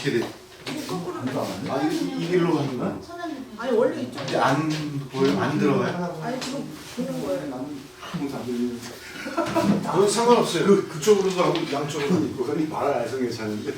어떻게 돼? 거꾸로 아, 이 길로 가는 거야? 아니 원래 이쪽. 이제 안 보여? 안 들어가요? 아니 지금 보는 거예요. 그건 상관없어요. 그쪽으로도 하고 양쪽으로도 있고. 그건 말을 안 해서 괜찮은데.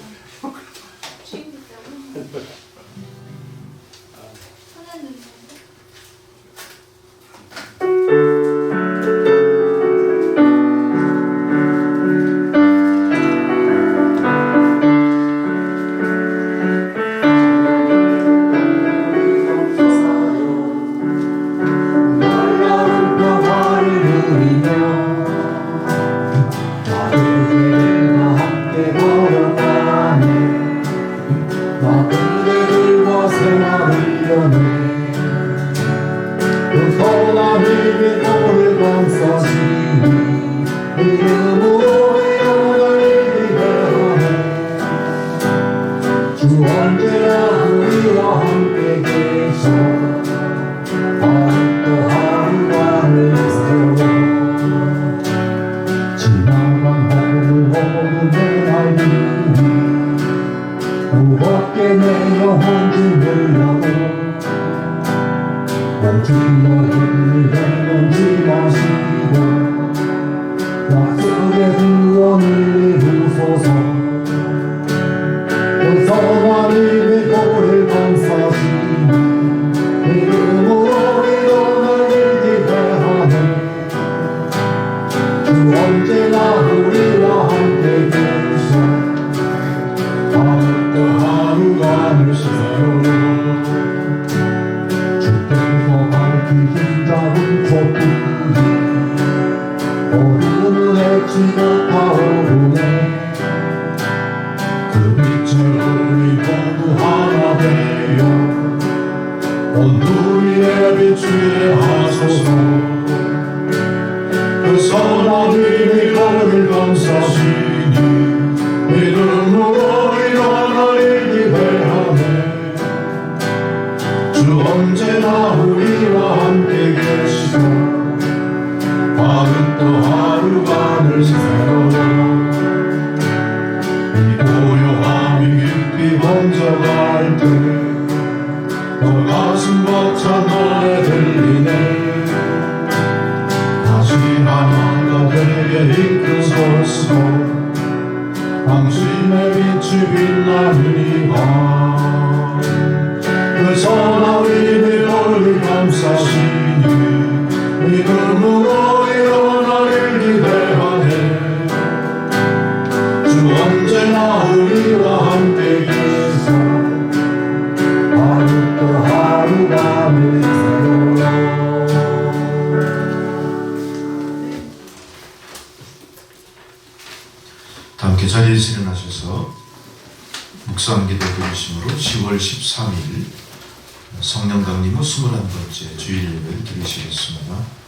함께 자리에 일어나셔서 묵상기도 드리심으로 10월 13일 성령강림의 21번째 주일 예배를 드리시겠습니다.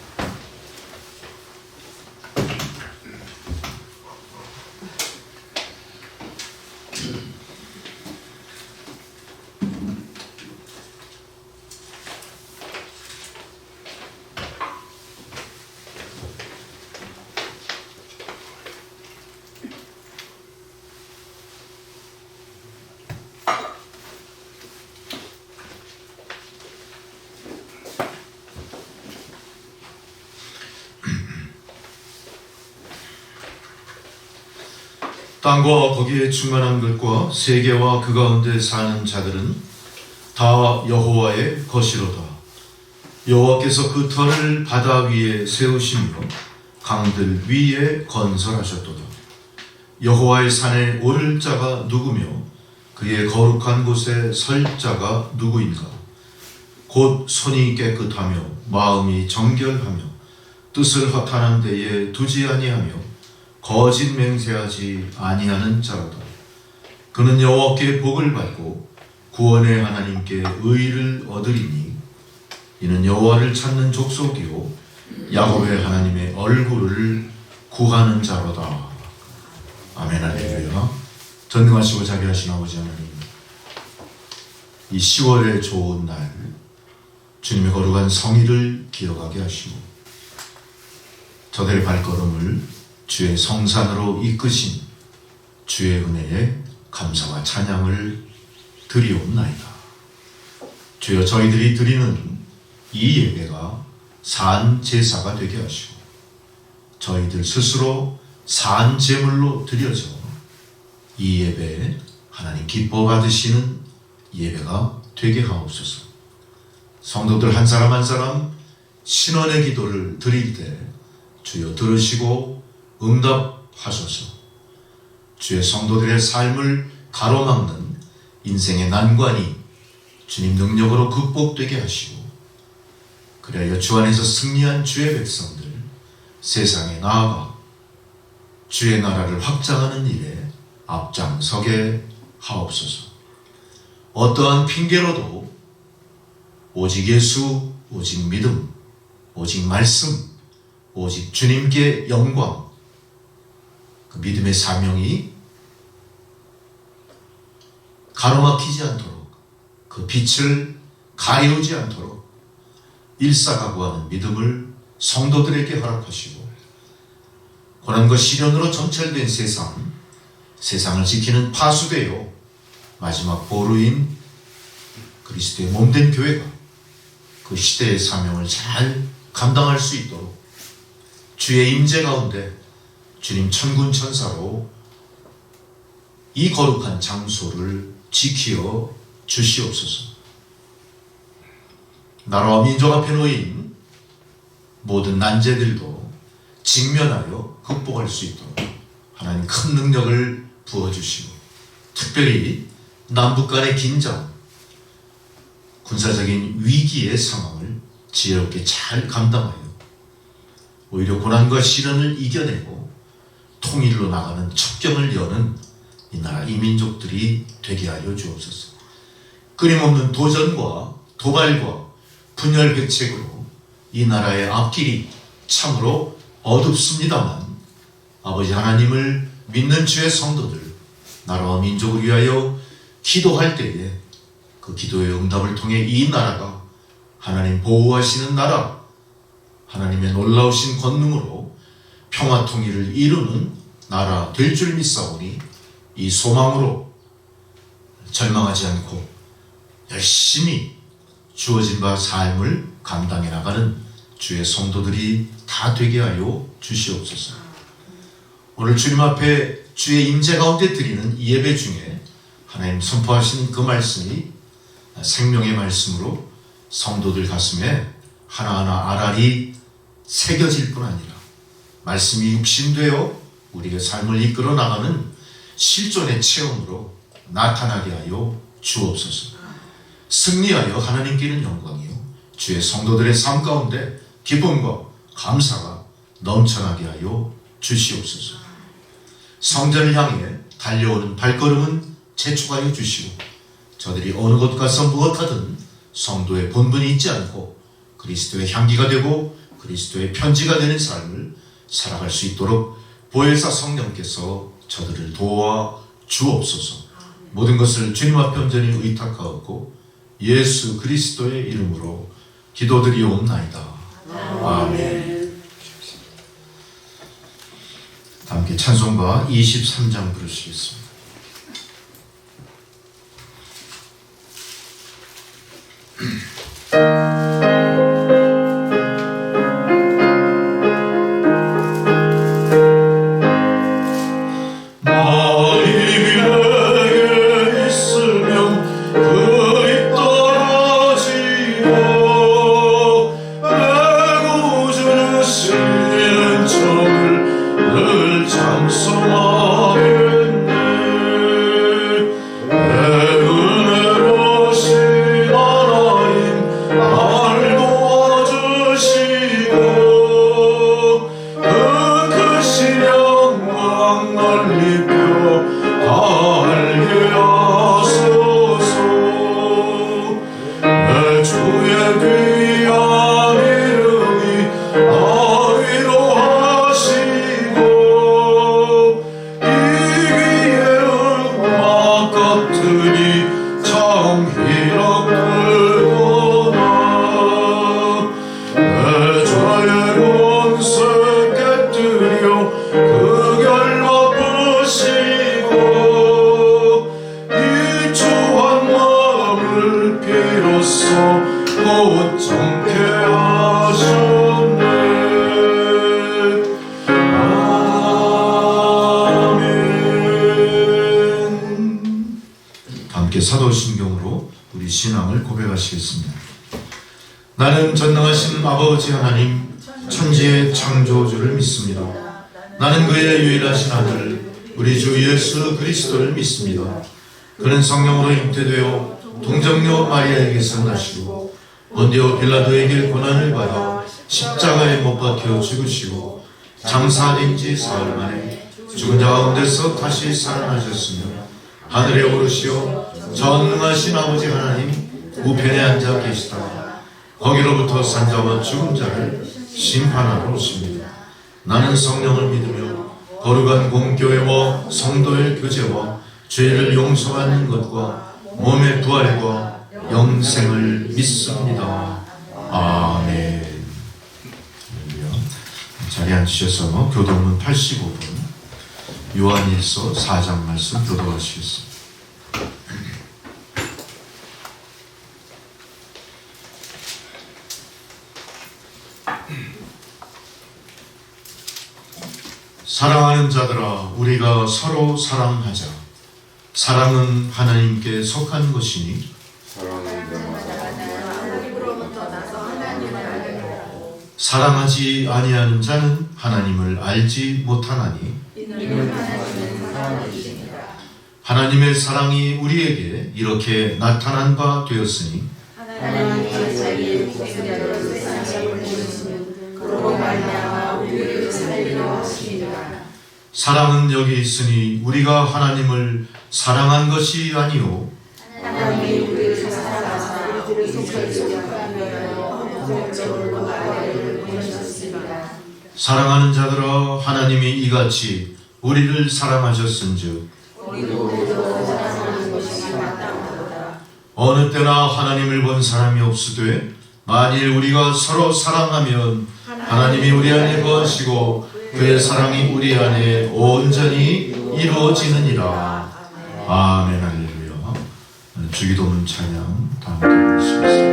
땅과 거기에 충만한 것과 세계와 그 가운데 사는 자들은 다 여호와의 것이로다. 여호와께서 그 터를 바다 위에 세우시며 강들 위에 건설하셨도다. 여호와의 산에 오를 자가 누구며 그의 거룩한 곳에 설 자가 누구인가? 곧 손이 깨끗하며 마음이 정결하며 뜻을 허탄한 데에 두지 아니하며 거짓 맹세하지 아니하는 자로다. 그는 여호와께 복을 받고 구원의 하나님께 의를 얻으리니 이는 여호와를 찾는 족속이요 야곱의 하나님의 얼굴을 구하는 자로다. 아멘. 할렐루야. 전능하시고 자비하신 아버지 하나님, 이 10월의 좋은 날 주님의 거룩한 성의를 기억하게 하시고 저들의 발걸음을 주의 성산으로 이끄신 주의 은혜에 감사와 찬양을 드리옵나이다. 주여, 저희들이 드리는 이 예배가 산 제사가 되게 하시고 저희들 스스로 산 제물로 드려져 이 예배에 하나님 기뻐 받으시는 예배가 되게 하옵소서. 성도들 한 사람 한 사람 신원의 기도를 드릴 때 주여 들으시고 응답하소서. 주의 성도들의 삶을 가로막는 인생의 난관이 주님 능력으로 극복되게 하시고 그리하여 주 안에서 승리한 주의 백성들 세상에 나아가 주의 나라를 확장하는 일에 앞장서게 하옵소서. 어떠한 핑계로도 오직 예수, 오직 믿음, 오직 말씀, 오직 주님께 영광, 그 믿음의 사명이 가로막히지 않도록, 그 빛을 가리우지 않도록 일사각오하는 믿음을 성도들에게 허락하시고 고난과 시련으로 점철된 세상을 지키는 파수되어 마지막 보루인 그리스도의 몸된 교회가 그 시대의 사명을 잘 감당할 수 있도록 주의 임재 가운데 주님 천군 천사로 이 거룩한 장소를 지키어 주시옵소서. 나라와 민족 앞에 놓인 모든 난제들도 직면하여 극복할 수 있도록 하나님 큰 능력을 부어주시고 특별히 남북 간의 긴장, 군사적인 위기의 상황을 지혜롭게 잘 감당하여 오히려 고난과 시련을 이겨내고 통일로 나가는 첩경을 여는 이 나라 이 민족들이 되게 하여 주옵소서. 끊임없는 도전과 도발과 분열백책으로 이 나라의 앞길이 참으로 어둡습니다만 아버지 하나님을 믿는 주의 성도들 나라와 민족을 위하여 기도할 때에 그 기도의 응답을 통해 이 나라가 하나님 보호하시는 나라, 하나님의 놀라우신 권능으로 평화 통일을 이루는 나라 될 줄 믿사오니 이 소망으로 절망하지 않고 열심히 주어진 바 삶을 감당해 나가는 주의 성도들이 다 되게 하여 주시옵소서. 오늘 주님 앞에 주의 임재 가운데 드리는 이 예배 중에 하나님 선포하시는 그 말씀이 생명의 말씀으로 성도들 가슴에 하나하나 알알이 새겨질 뿐 아니라 말씀이 육신되어 우리의 삶을 이끌어 나가는 실존의 체험으로 나타나게 하여 주옵소서. 승리하여 하나님께는 영광이요 주의 성도들의 삶 가운데 기쁨과 감사가 넘쳐나게 하여 주시옵소서. 성전을 향해 달려오는 발걸음은 재촉하여 주시고 저들이 어느 곳 가서 무엇하든 성도의 본분이 있지 않고 그리스도의 향기가 되고 그리스도의 편지가 되는 삶을 살아갈 수 있도록 보혜사 성령께서 저들을 도와 주옵소서. 모든 것을 주님 앞에 온전히 의탁하옵고 예수 그리스도의 이름으로 기도드리옵나이다. 아멘. 함께 찬송가 23장 부르시겠습니다. 장성하겠네. 고백하시겠습니다. 나는 전능하신 아버지 하나님 천지의 창조주를 믿습니다. 나는 그의 유일하신 아들 우리 주 예수 그리스도를 믿습니다. 그는 성령으로 잉태되어 동정녀 마리아에게서 나시고 본디오 빌라도에게 고난을 받아 십자가에 못 박혀 죽으시고 장사된 지 사흘 만에 죽은 자 가운데서 다시 살아나셨으며 하늘에 오르시어 전능하신 아버지 하나님 우편에 앉아 계시다가 거기로부터 산자와 죽은 자를 심판하러 오십니다. 나는 성령을 믿으며 거룩한 공교회와 성도의 교제와 죄를 용서받는 것과 몸의 부활과 영생을 믿습니다. 아멘. 자리에 앉으셔서 교도문 85번 요한일서 4장 말씀 교도하시겠습니다. 사랑하는 자들아, 우리가 서로 사랑하자. 사랑은 하나님께 속한 것이니 사랑하지 아니하는 자는 하나님을 알지 못하나니 하나님의 사랑이 우리에게 이렇게 나타난 바 되었으니 사랑은 여기 있으니 우리가 하나님을 사랑한 것이 아니요 사랑하는 자들아, 하나님이 이같이 우리를 사랑하셨은즉 어느 때나 하나님을 본 사람이 없으되 만일 우리가 서로 사랑하면 하나님이 우리 안에 거하시고 그의 사랑이 우리 안에 온전히 이루어지느니라. 아멘. 할렐루야. 주기도문 찬양 다 함께 부르시겠습니다.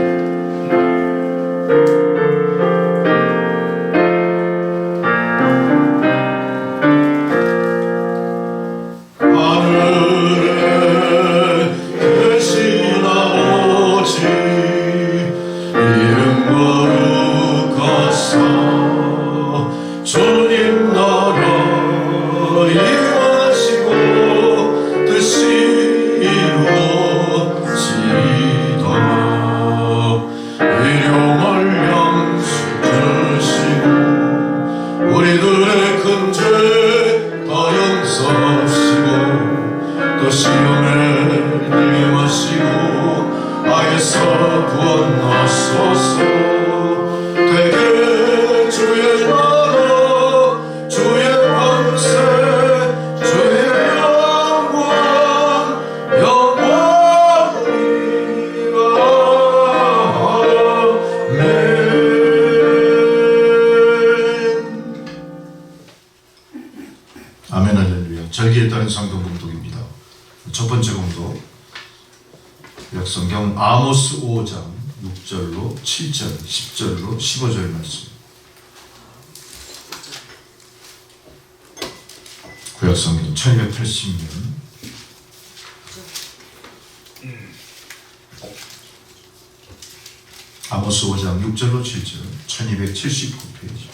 아멘. 할렐루야. 절기에 따른 성경 공독입니다. 첫 번째 공독 구약성경 아모스 5장 6절로 7절 10절로 15절 말씀. 구약성경 1280년 아모스 5장 6절로 7절 1279페이지.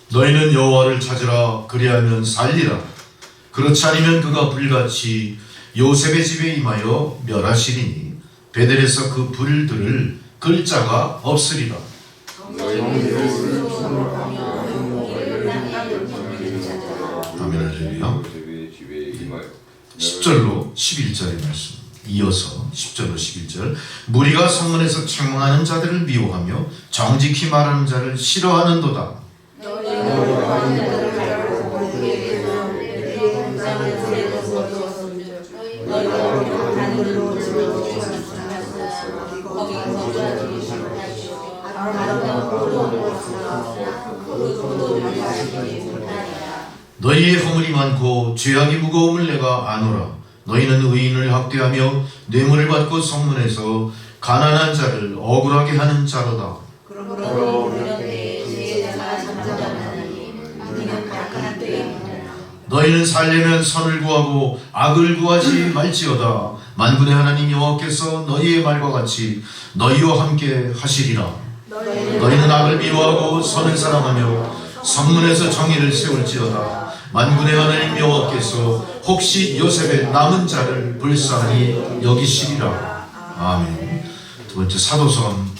너희는 여호와를 찾으라. 그리하면 살리라. 그렇지 않으면 그가 불같이 요셉의 집에 임하여 멸하시리니 베델에서 그 불들을 끌 자가 없으리라. 아멘. 할렐루야. 10절로 11절의 말씀 이어서 10절로 11절. 무리가 성문에서 책망하는 자들을 미워하며 정직히 말하는 자를 싫어하는도다. 너희의 허물이 많고 죄악이 무거움을 내가 아노라. 너희는 의인을 학대하며 뇌물을 받고 성문에서 가난한 자를 억울하게 하는 자로다. 너희는 살려면 선을 구하고 악을 구하지 말지어다. 만군의 하나님 여호와께서 너희의 말과 같이 너희와 함께 하시리라. 너희는 악을 미워하고 선을 사랑하며 성문에서 정의를 세울지어다. 만군의 하나님 여호와께서 혹시 요셉의 남은 자를 불쌍히 여기시리라. 아멘. 두 번째 사도서관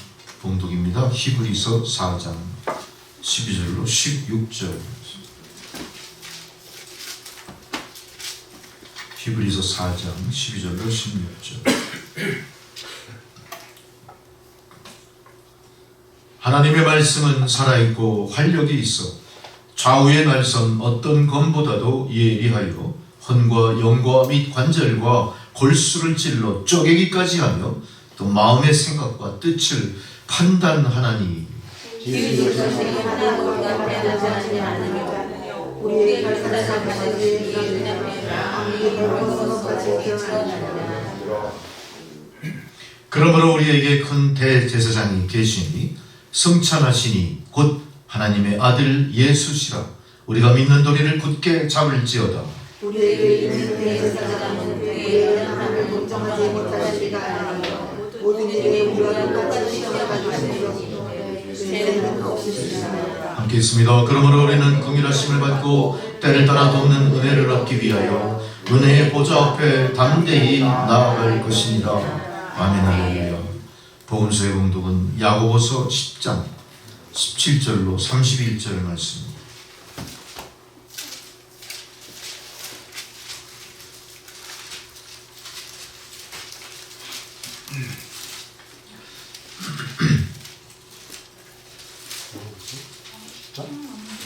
봉독입니다. 히브리서 4장 12절로 16절. 히브리서 4장 12절로 16절. 하나님의 말씀은 살아있고 활력이 있어 좌우의 날선 어떤 검보다도 예리하여 혼과 영과 및 관절과 골수를 찔러 쪼개기까지 하며 또 마음의 생각과 뜻을 판단하나니. 그러므로 우리에게 큰 대제사장이 계시니 승천하시니 곧 하나님의 아들 예수시라. 우리가 믿는 도리를 굳게 잡을지어다. 우리에게 있는 대제사장은 우리의 하나님을 동정하지 못하시리가 아니요 모든 일에 우리와 똑같이 시험을 받으시리니 죄는 없으시리라. 함께 있습니다. 그러므로 우리는 긍휼하심을 받고 때를 따라 돕는 은혜를 얻기 위하여 은혜의 보좌 앞에 담대히 나아갈 것이니라. 아멘. 할렐루야. 복음서의 봉독은 야고보서 10장 17절로 31절 말씀입니다.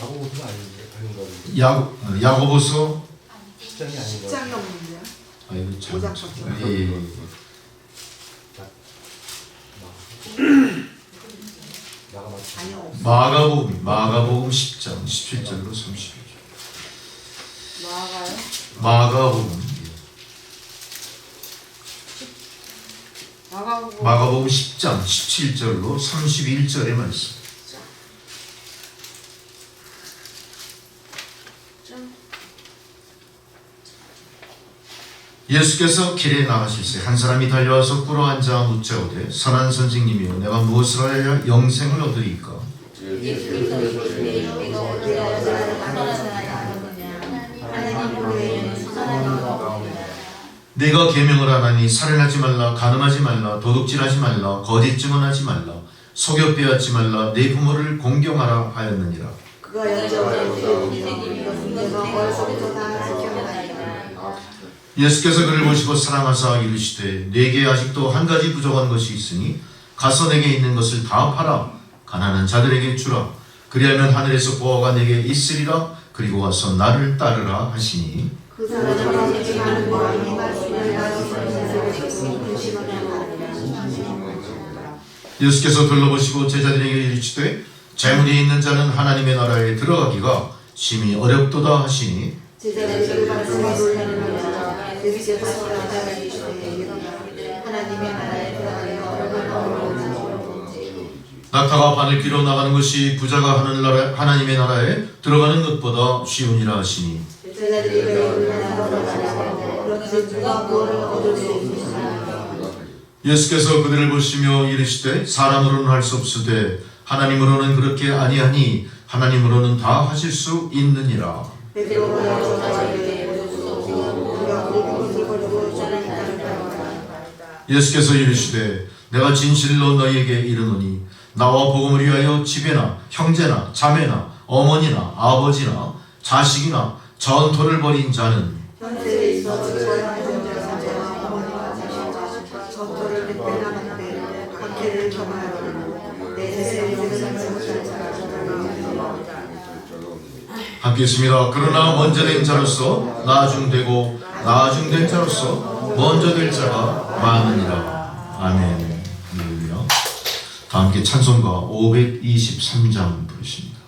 야고보서가 아닌가? 야고보서 10장이 아닌가? 10장이 없는데요? 아이고 참. 오장 쳤죠. 예. 아니요. 마가복음 10장 17절로 31절. 나아가요? 마가복음 마가복음 10장 17절로 31절의 말씀. 예수께서 길에 나가실새 한 사람이 달려와서 꿇어앉아 묻자오되 선한 선생님이여 내가 무엇을 하여야 영생을 얻으리까? 네가 계명을 하나니 살인하지 말라, 간음하지 말라, 도둑질하지 말라, 거짓 증언하지 말라, 속여 빼앗지 말라, 네 부모를 공경하라 하였느니라. 그가 여쭤보되 이것은 내가 어려서부터 다 지켜나가리라. 예수께서 그를 보시고 사랑하사 이르시되 내게 아직도 한 가지 부족한 것이 있으니 가서 내게 있는 것을 다 팔아 가난한 자들에게 주라. 그리하면 하늘에서 보화가 내게 있으리라. 그리고 와서 나를 따르라 하시니 그 사람은 내게 많은 거이 말씀을 가지고 예수께서 둘러보시고 제자들에게 이르시되 재물이 있는 자는 하나님의 나라에 들어가기가 심히 어렵도다 하시니 제자들이 그 말씀에 놀라는 예수께서 대답하여 이르시되 하나님의 나라에 들어가기가 어려운 낙타가 바늘귀로 나가는 것이 부자가 하나님의 나라에 들어가는 것보다 쉬우니라 하시니 제자들이 그렇지 누가 무엇을 얻을 수 있느냐. 예수께서 그들을 보시며 이르시되 사람으로는 할 수 없으되 하나님으로는 그렇게 아니하니 하나님으로는 다 하실 수 있느니라. 예수께서 이르시되 내가 진실로 너희에게 이르노니 나와 복음을 위하여 집에나 형제나 자매나 어머니나 아버지나 자식이나 전토를 벌인 자는 현세에 있어 전토를 백배나 받되 박해를 경험하리라. 내 세상에 함께 있습니다. 그러나 먼저 된 자로서 나중되고 나중된 자로서 먼저 될 자가 많으니라. 아멘. 할렐루야. 다 함께 찬송가 523장 부르십니다.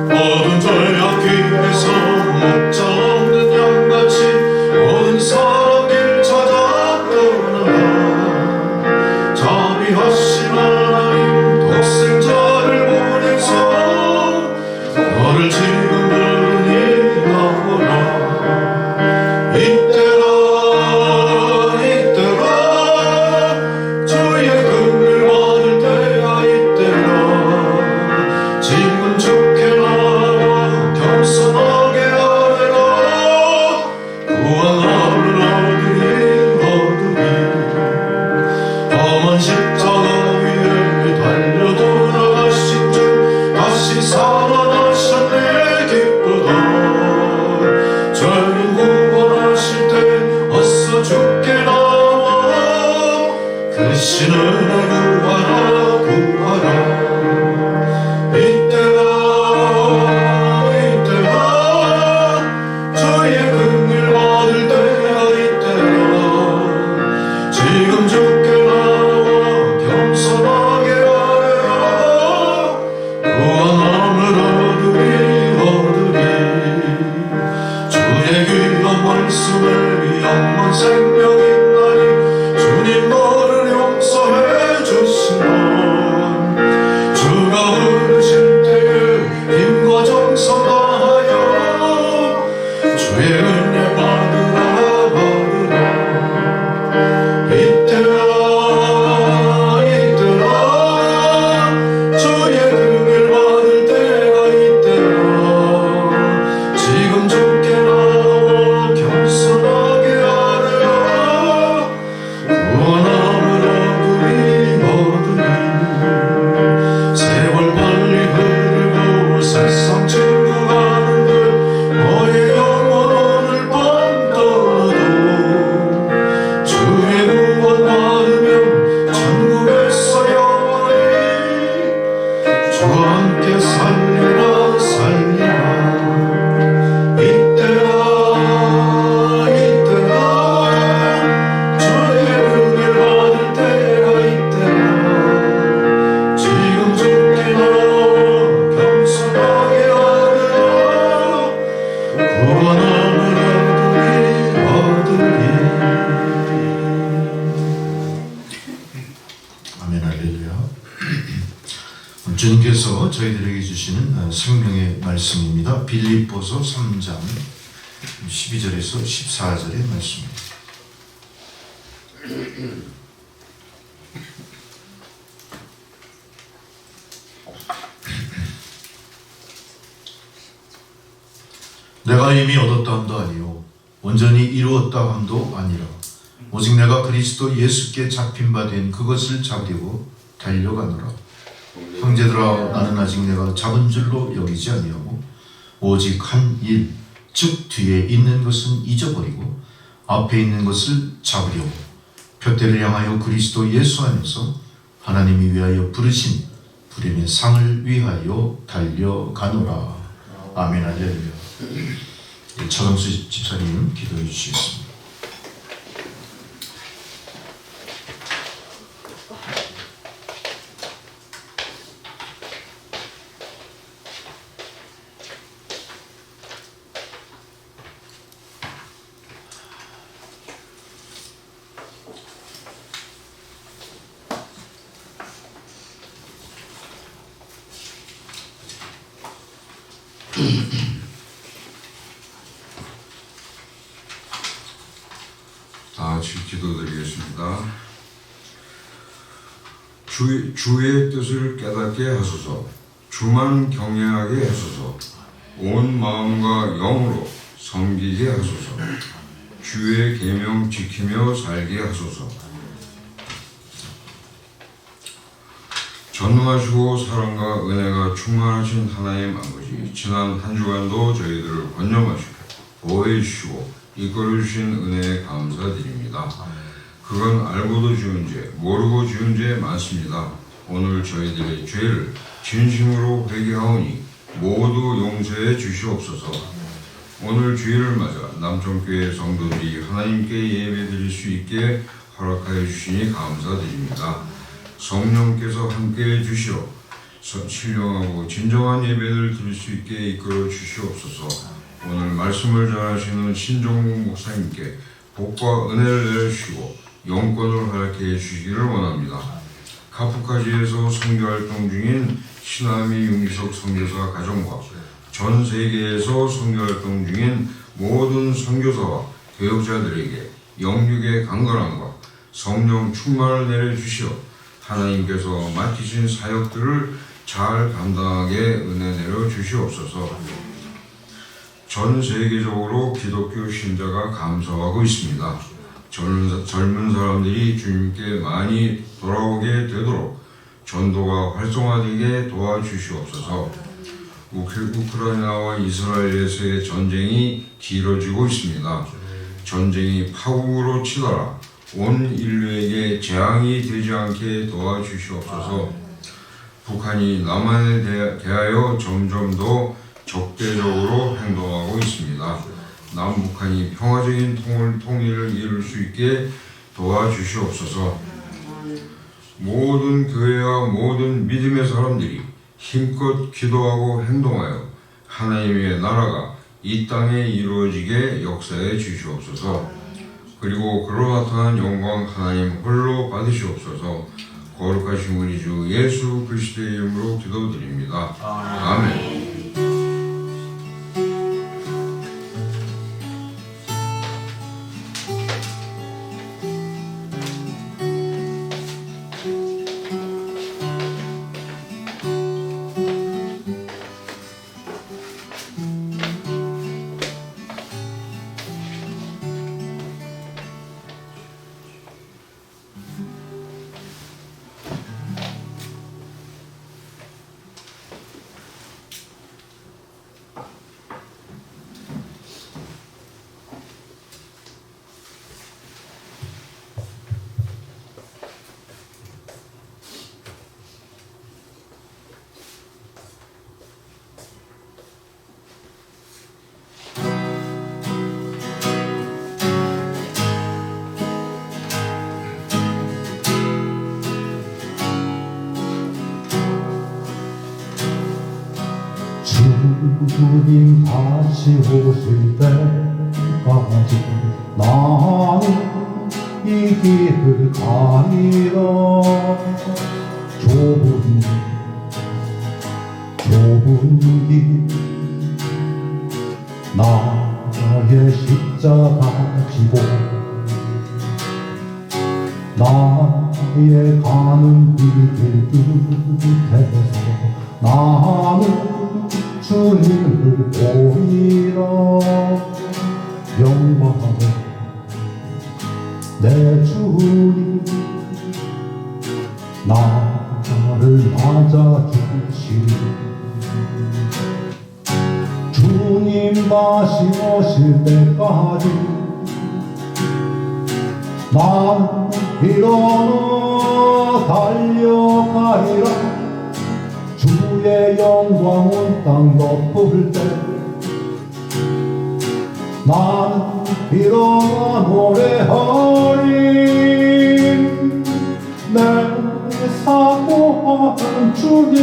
어둠 저녁 길에서 목자 없는 양 주와 함께 살리라 살리라 이때라 이때라 주의 은혜를 받을 때가 이때라 지금 죽게 나와 겸손하게 하리라 구원함을 얻으리 아멘 할렐루야. 주님께서 저희들에게 주시는 생명의 말씀입니다. 빌립보서 3장 12절에서 14절의 말씀입니다. 내가 이미 얻었다 함도 아니요 온전히 이루었다 함도 아니라 오직 내가 그리스도 예수께 잡힌 바 된 그것을 잡으려고 달려가노라. 형제들아 나는 아직 내가 잡은 줄로 여기지 아니하고 오직 한 일 즉 뒤에 있는 것은 잊어버리고 앞에 있는 것을 잡으려고 표대를 향하여 그리스도 예수 안에서 하나님이 위하여 부르신 부름의 상을 위하여 달려가노라. 아멘 할렐루야. 차동수 집사님 기도해 주시겠습니다. 다 같이 기도드리겠습니다. 주의 뜻을 깨닫게 하소서. 주만 경외하게 하소서. 온 마음과 영으로 섬기게 하소서. 주의 계명 지키며 살게 하소서. 전능하시고 사랑과 은혜가 충만하신 하나님 아버지, 지난 한 주간도 저희들을 권념하시고 보호해 주시고 이끌어 주신 은혜에 감사드립니다. 그건 알고도 지은 죄, 모르고 지은 죄 많습니다. 오늘 저희들의 죄를 진심으로 회개하오니 모두 용서해 주시옵소서. 오늘 주일을 맞아 남천교회 성도들이 하나님께 예배드릴 수 있게 허락하여 주시니 감사드립니다. 성령께서 함께해 주시어 신령하고 진정한 예배를 드릴 수 있게 이끌어 주시옵소서. 오늘 말씀을 전하시는 신종국 목사님께 복과 은혜를 내려주시고 영권을 허락해 주시기를 원합니다. 카프카지에서 선교활동 중인 신하미 윤기석 선교사 가정과 전 세계에서 선교활동 중인 모든 선교사와 교역자들에게 영육의 강건함과 성령 충만을 내려주시어 하나님께서 맡기신 사역들을 잘 감당하게 은혜 내려 주시옵소서. 전 세계적으로 기독교 신자가 감소하고 있습니다. 젊은 사람들이 주님께 많이 돌아오게 되도록 전도가 활성화되게 도와주시옵소서. 우크라이나와 이스라엘에서의 전쟁이 길어지고 있습니다. 전쟁이 파국으로 치달아 온 인류에게 재앙이 되지 않게 도와주시옵소서. 북한이 남한에 대하여 점점 더 적대적으로 행동하고 있습니다. 남북한이 평화적인 통일을 이룰 수 있게 도와주시옵소서. 모든 교회와 모든 믿음의 사람들이 힘껏 기도하고 행동하여 하나님의 나라가 이 땅에 이루어지게 역사해 주시옵소서. 그리고 그로 나타난 영광 하나님 홀로 받으시옵소서. 거룩하신 우리 주 예수 그리스도의 이름으로 기도드립니다. 아멘. 주님 다시 오실 때까지 나는 이 길을 가리라. 좁은 길 나의 십자가 지고 나의 가는 길 끝에서 나는 주님을 보이라. 영광의 내 주님 나를 맞아주시리. 주님 다시 오실 때까지 난 일어나 달려가리라. 주의 영광 온 땅 덮을 때 난 일어나 노래하리. 내 사모하는 주님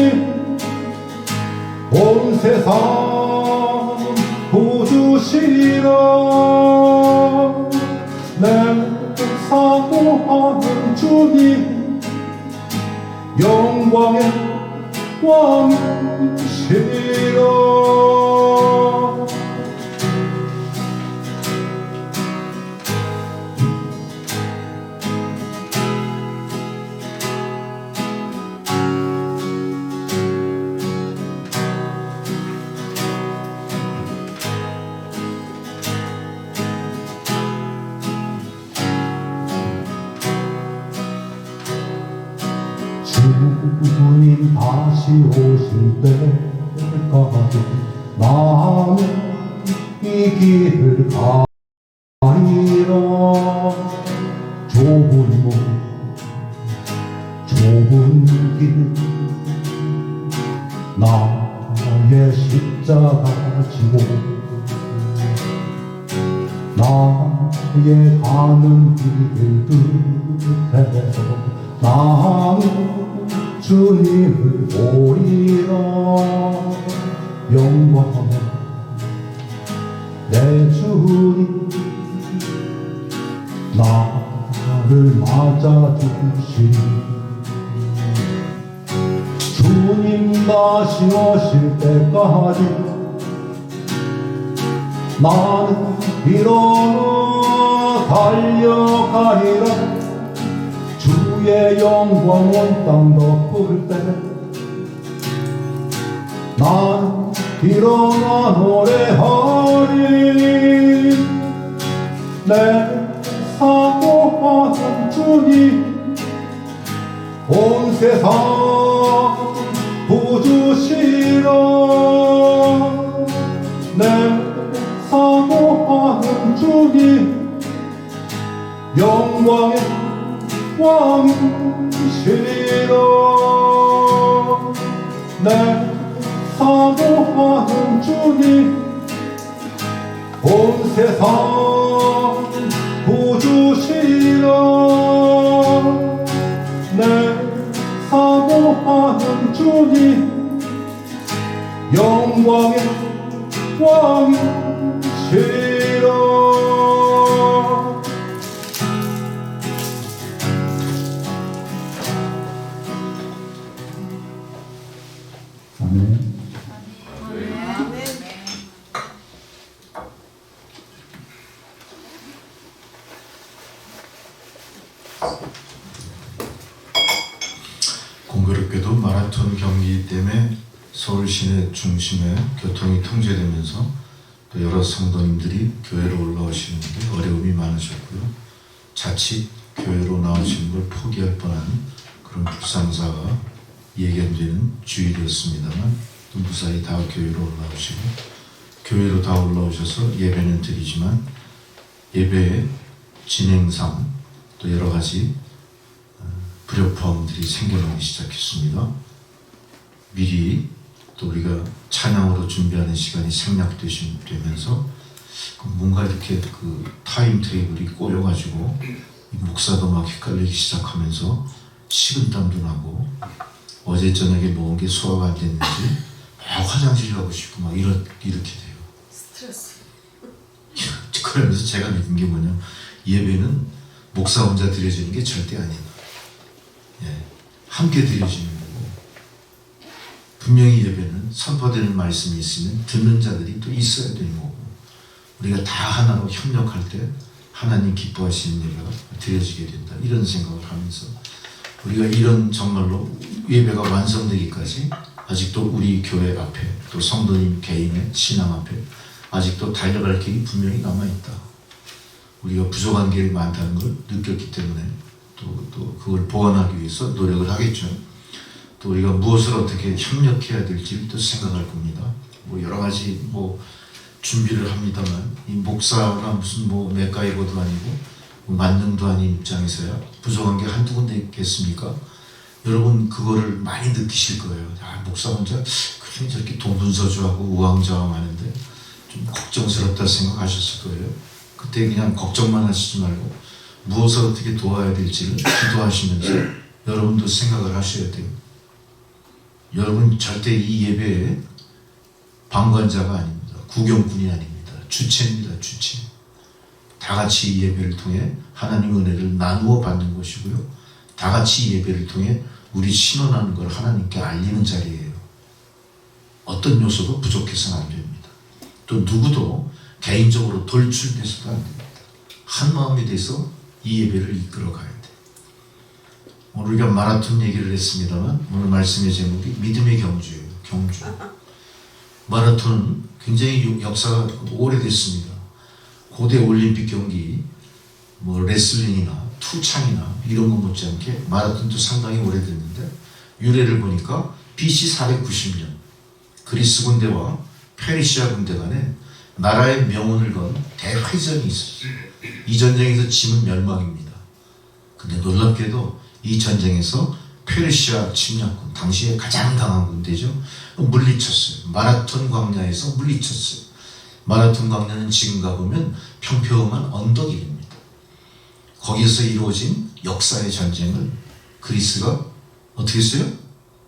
온 세상 구주시리라. 내 사모하는 주님 영광의 왕이시리라. 주님 다시 오실 때까지 나는 이 길을 가리라. 좁은 길 나의 십자가 지고 나의 가는 길 끝에서 나는 주님을 보리라. 영광의 내 주님 나를 맞아주시니. 주님 다시 오실 때까지 나는 일어나 달려가리라. 주의 영광 온 땅 덮을 때 난 일어나 노래하리. 내 사모하는 주님 온 세상 구주시라. 내 사모하는 주님 영광의 왕이시리라. 내 사모하는 주님 온 세상 구주시라. 내 사모하는 주님 영광의 왕이시리라. 공교롭게도 마라톤 경기 때문에 서울 시내 중심에 교통이 통제되면서 또 여러 성도님들이 교회로 올라오시는 데 어려움이 많으셨고요. 자칫 교회로 나오시는 걸 포기할 뻔한 그런 불상사가 예견되는 주일이었습니다만 또 무사히 다 교회로 올라오시고 교회로 다 올라오셔서 예배는 드리지만 예배의 진행상 또 여러 가지 불협화음들이 생겨나기 시작했습니다. 미리 또 우리가 찬양으로 준비하는 시간이 생략되면서 뭔가 이렇게 그 타임 테이블이 꼬여가지고 목사도 막 헷갈리기 시작하면서 식은땀도 나고 어제 저녁에 먹은 게 소화가 안 됐는지 화장실 가고 싶고 막 이렇게 돼요. 스트레스. 그러면서 제가 느낀 게 뭐냐, 예배는 목사 혼자 드려지는 게 절대 아니다. 예, 함께 드려지는 거고, 분명히 예배는 선포되는 말씀이 있으면 듣는 자들이 또 있어야 되는 거고, 우리가 다 하나로 협력할 때 하나님 기뻐하시는 예배가 드려지게 된다, 이런 생각을 하면서 우리가 이런 정말로 예배가 완성되기까지 아직도 우리 교회 앞에 또 성도님 개인의 신앙 앞에 아직도 달려갈 길이 분명히 남아있다. 우리가 부족한 게 많다는 걸 느꼈기 때문에 또 그걸 보완하기 위해서 노력을 하겠죠. 또 우리가 무엇을 어떻게 협력해야 될지 또 생각할 겁니다. 뭐 여러 가지 뭐 준비를 합니다만, 이 목사가 무슨 뭐 맥가이버도 아니고 뭐 만능도 아닌 입장에서야 부족한 게 한두 군데 있겠습니까? 여러분 그거를 많이 느끼실 거예요. 아, 목사 혼자 그냥 저렇게 동분서주하고 우왕좌왕하는데 좀 걱정스럽다 생각하셨을 거예요. 그때 그냥 걱정만 하시지 말고 무엇을 어떻게 도와야 될지를 기도하시면서 여러분도 생각을 하셔야 돼요. 여러분 절대 이 예배에 방관자가 아닙니다. 구경꾼이 아닙니다. 주체입니다. 주체. 다 같이 이 예배를 통해 하나님 은혜를 나누어 받는 것이고요. 다 같이 이 예배를 통해 우리 신원하는 걸 하나님께 알리는 자리예요. 어떤 요소도 부족해서는 안 됩니다. 또 누구도 개인적으로 돌출돼서도 안 됩니다. 한 마음이 돼서 이 예배를 이끌어 가야 돼. 오늘 우리가 마라톤 얘기를 했습니다만 오늘 말씀의 제목이 믿음의 경주예요. 경주. 마라톤은 굉장히 역사가 오래됐습니다. 고대 올림픽 경기, 뭐 레슬링이나 투창이나 이런 것 못지않게 마라톤도 상당히 오래됐는데, 유래를 보니까 BC 490년 그리스 군대와 페르시아 군대 간에 나라의 명운을 건 대회전이 있었어요. 이 전쟁에서 지면 멸망입니다. 근데 놀랍게도 이 전쟁에서 페르시아 침략군, 당시에 가장 강한 군대죠, 물리쳤어요. 마라톤 광야에서 물리쳤어요. 마라톤 광야는 지금 가보면 평평한 언덕입니다. 거기에서 이루어진 역사의 전쟁을 그리스가 어떻게 했어요?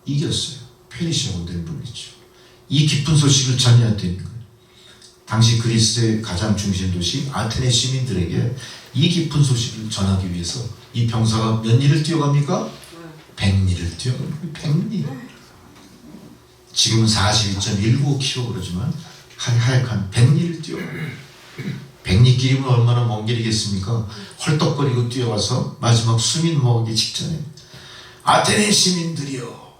이겼어요. 페르시아 군대를 물리쳐. 이 기쁜 소식을 전해야 되는 거예요. 당시 그리스의 가장 중심 도시 아테네 시민들에게 이 기쁜 소식을 전하기 위해서 이 병사가 몇 리를 뛰어갑니까? 100리를 뛰어갑니다. 100리. 지금은 41.195km 그러지만 하약한 100리를 뛰어갑니다. 100리 길이면 얼마나 먼 길이겠습니까? 헐떡거리고 뛰어가서 마지막 숨이 넘어가기 직전에 아테네 시민들이여,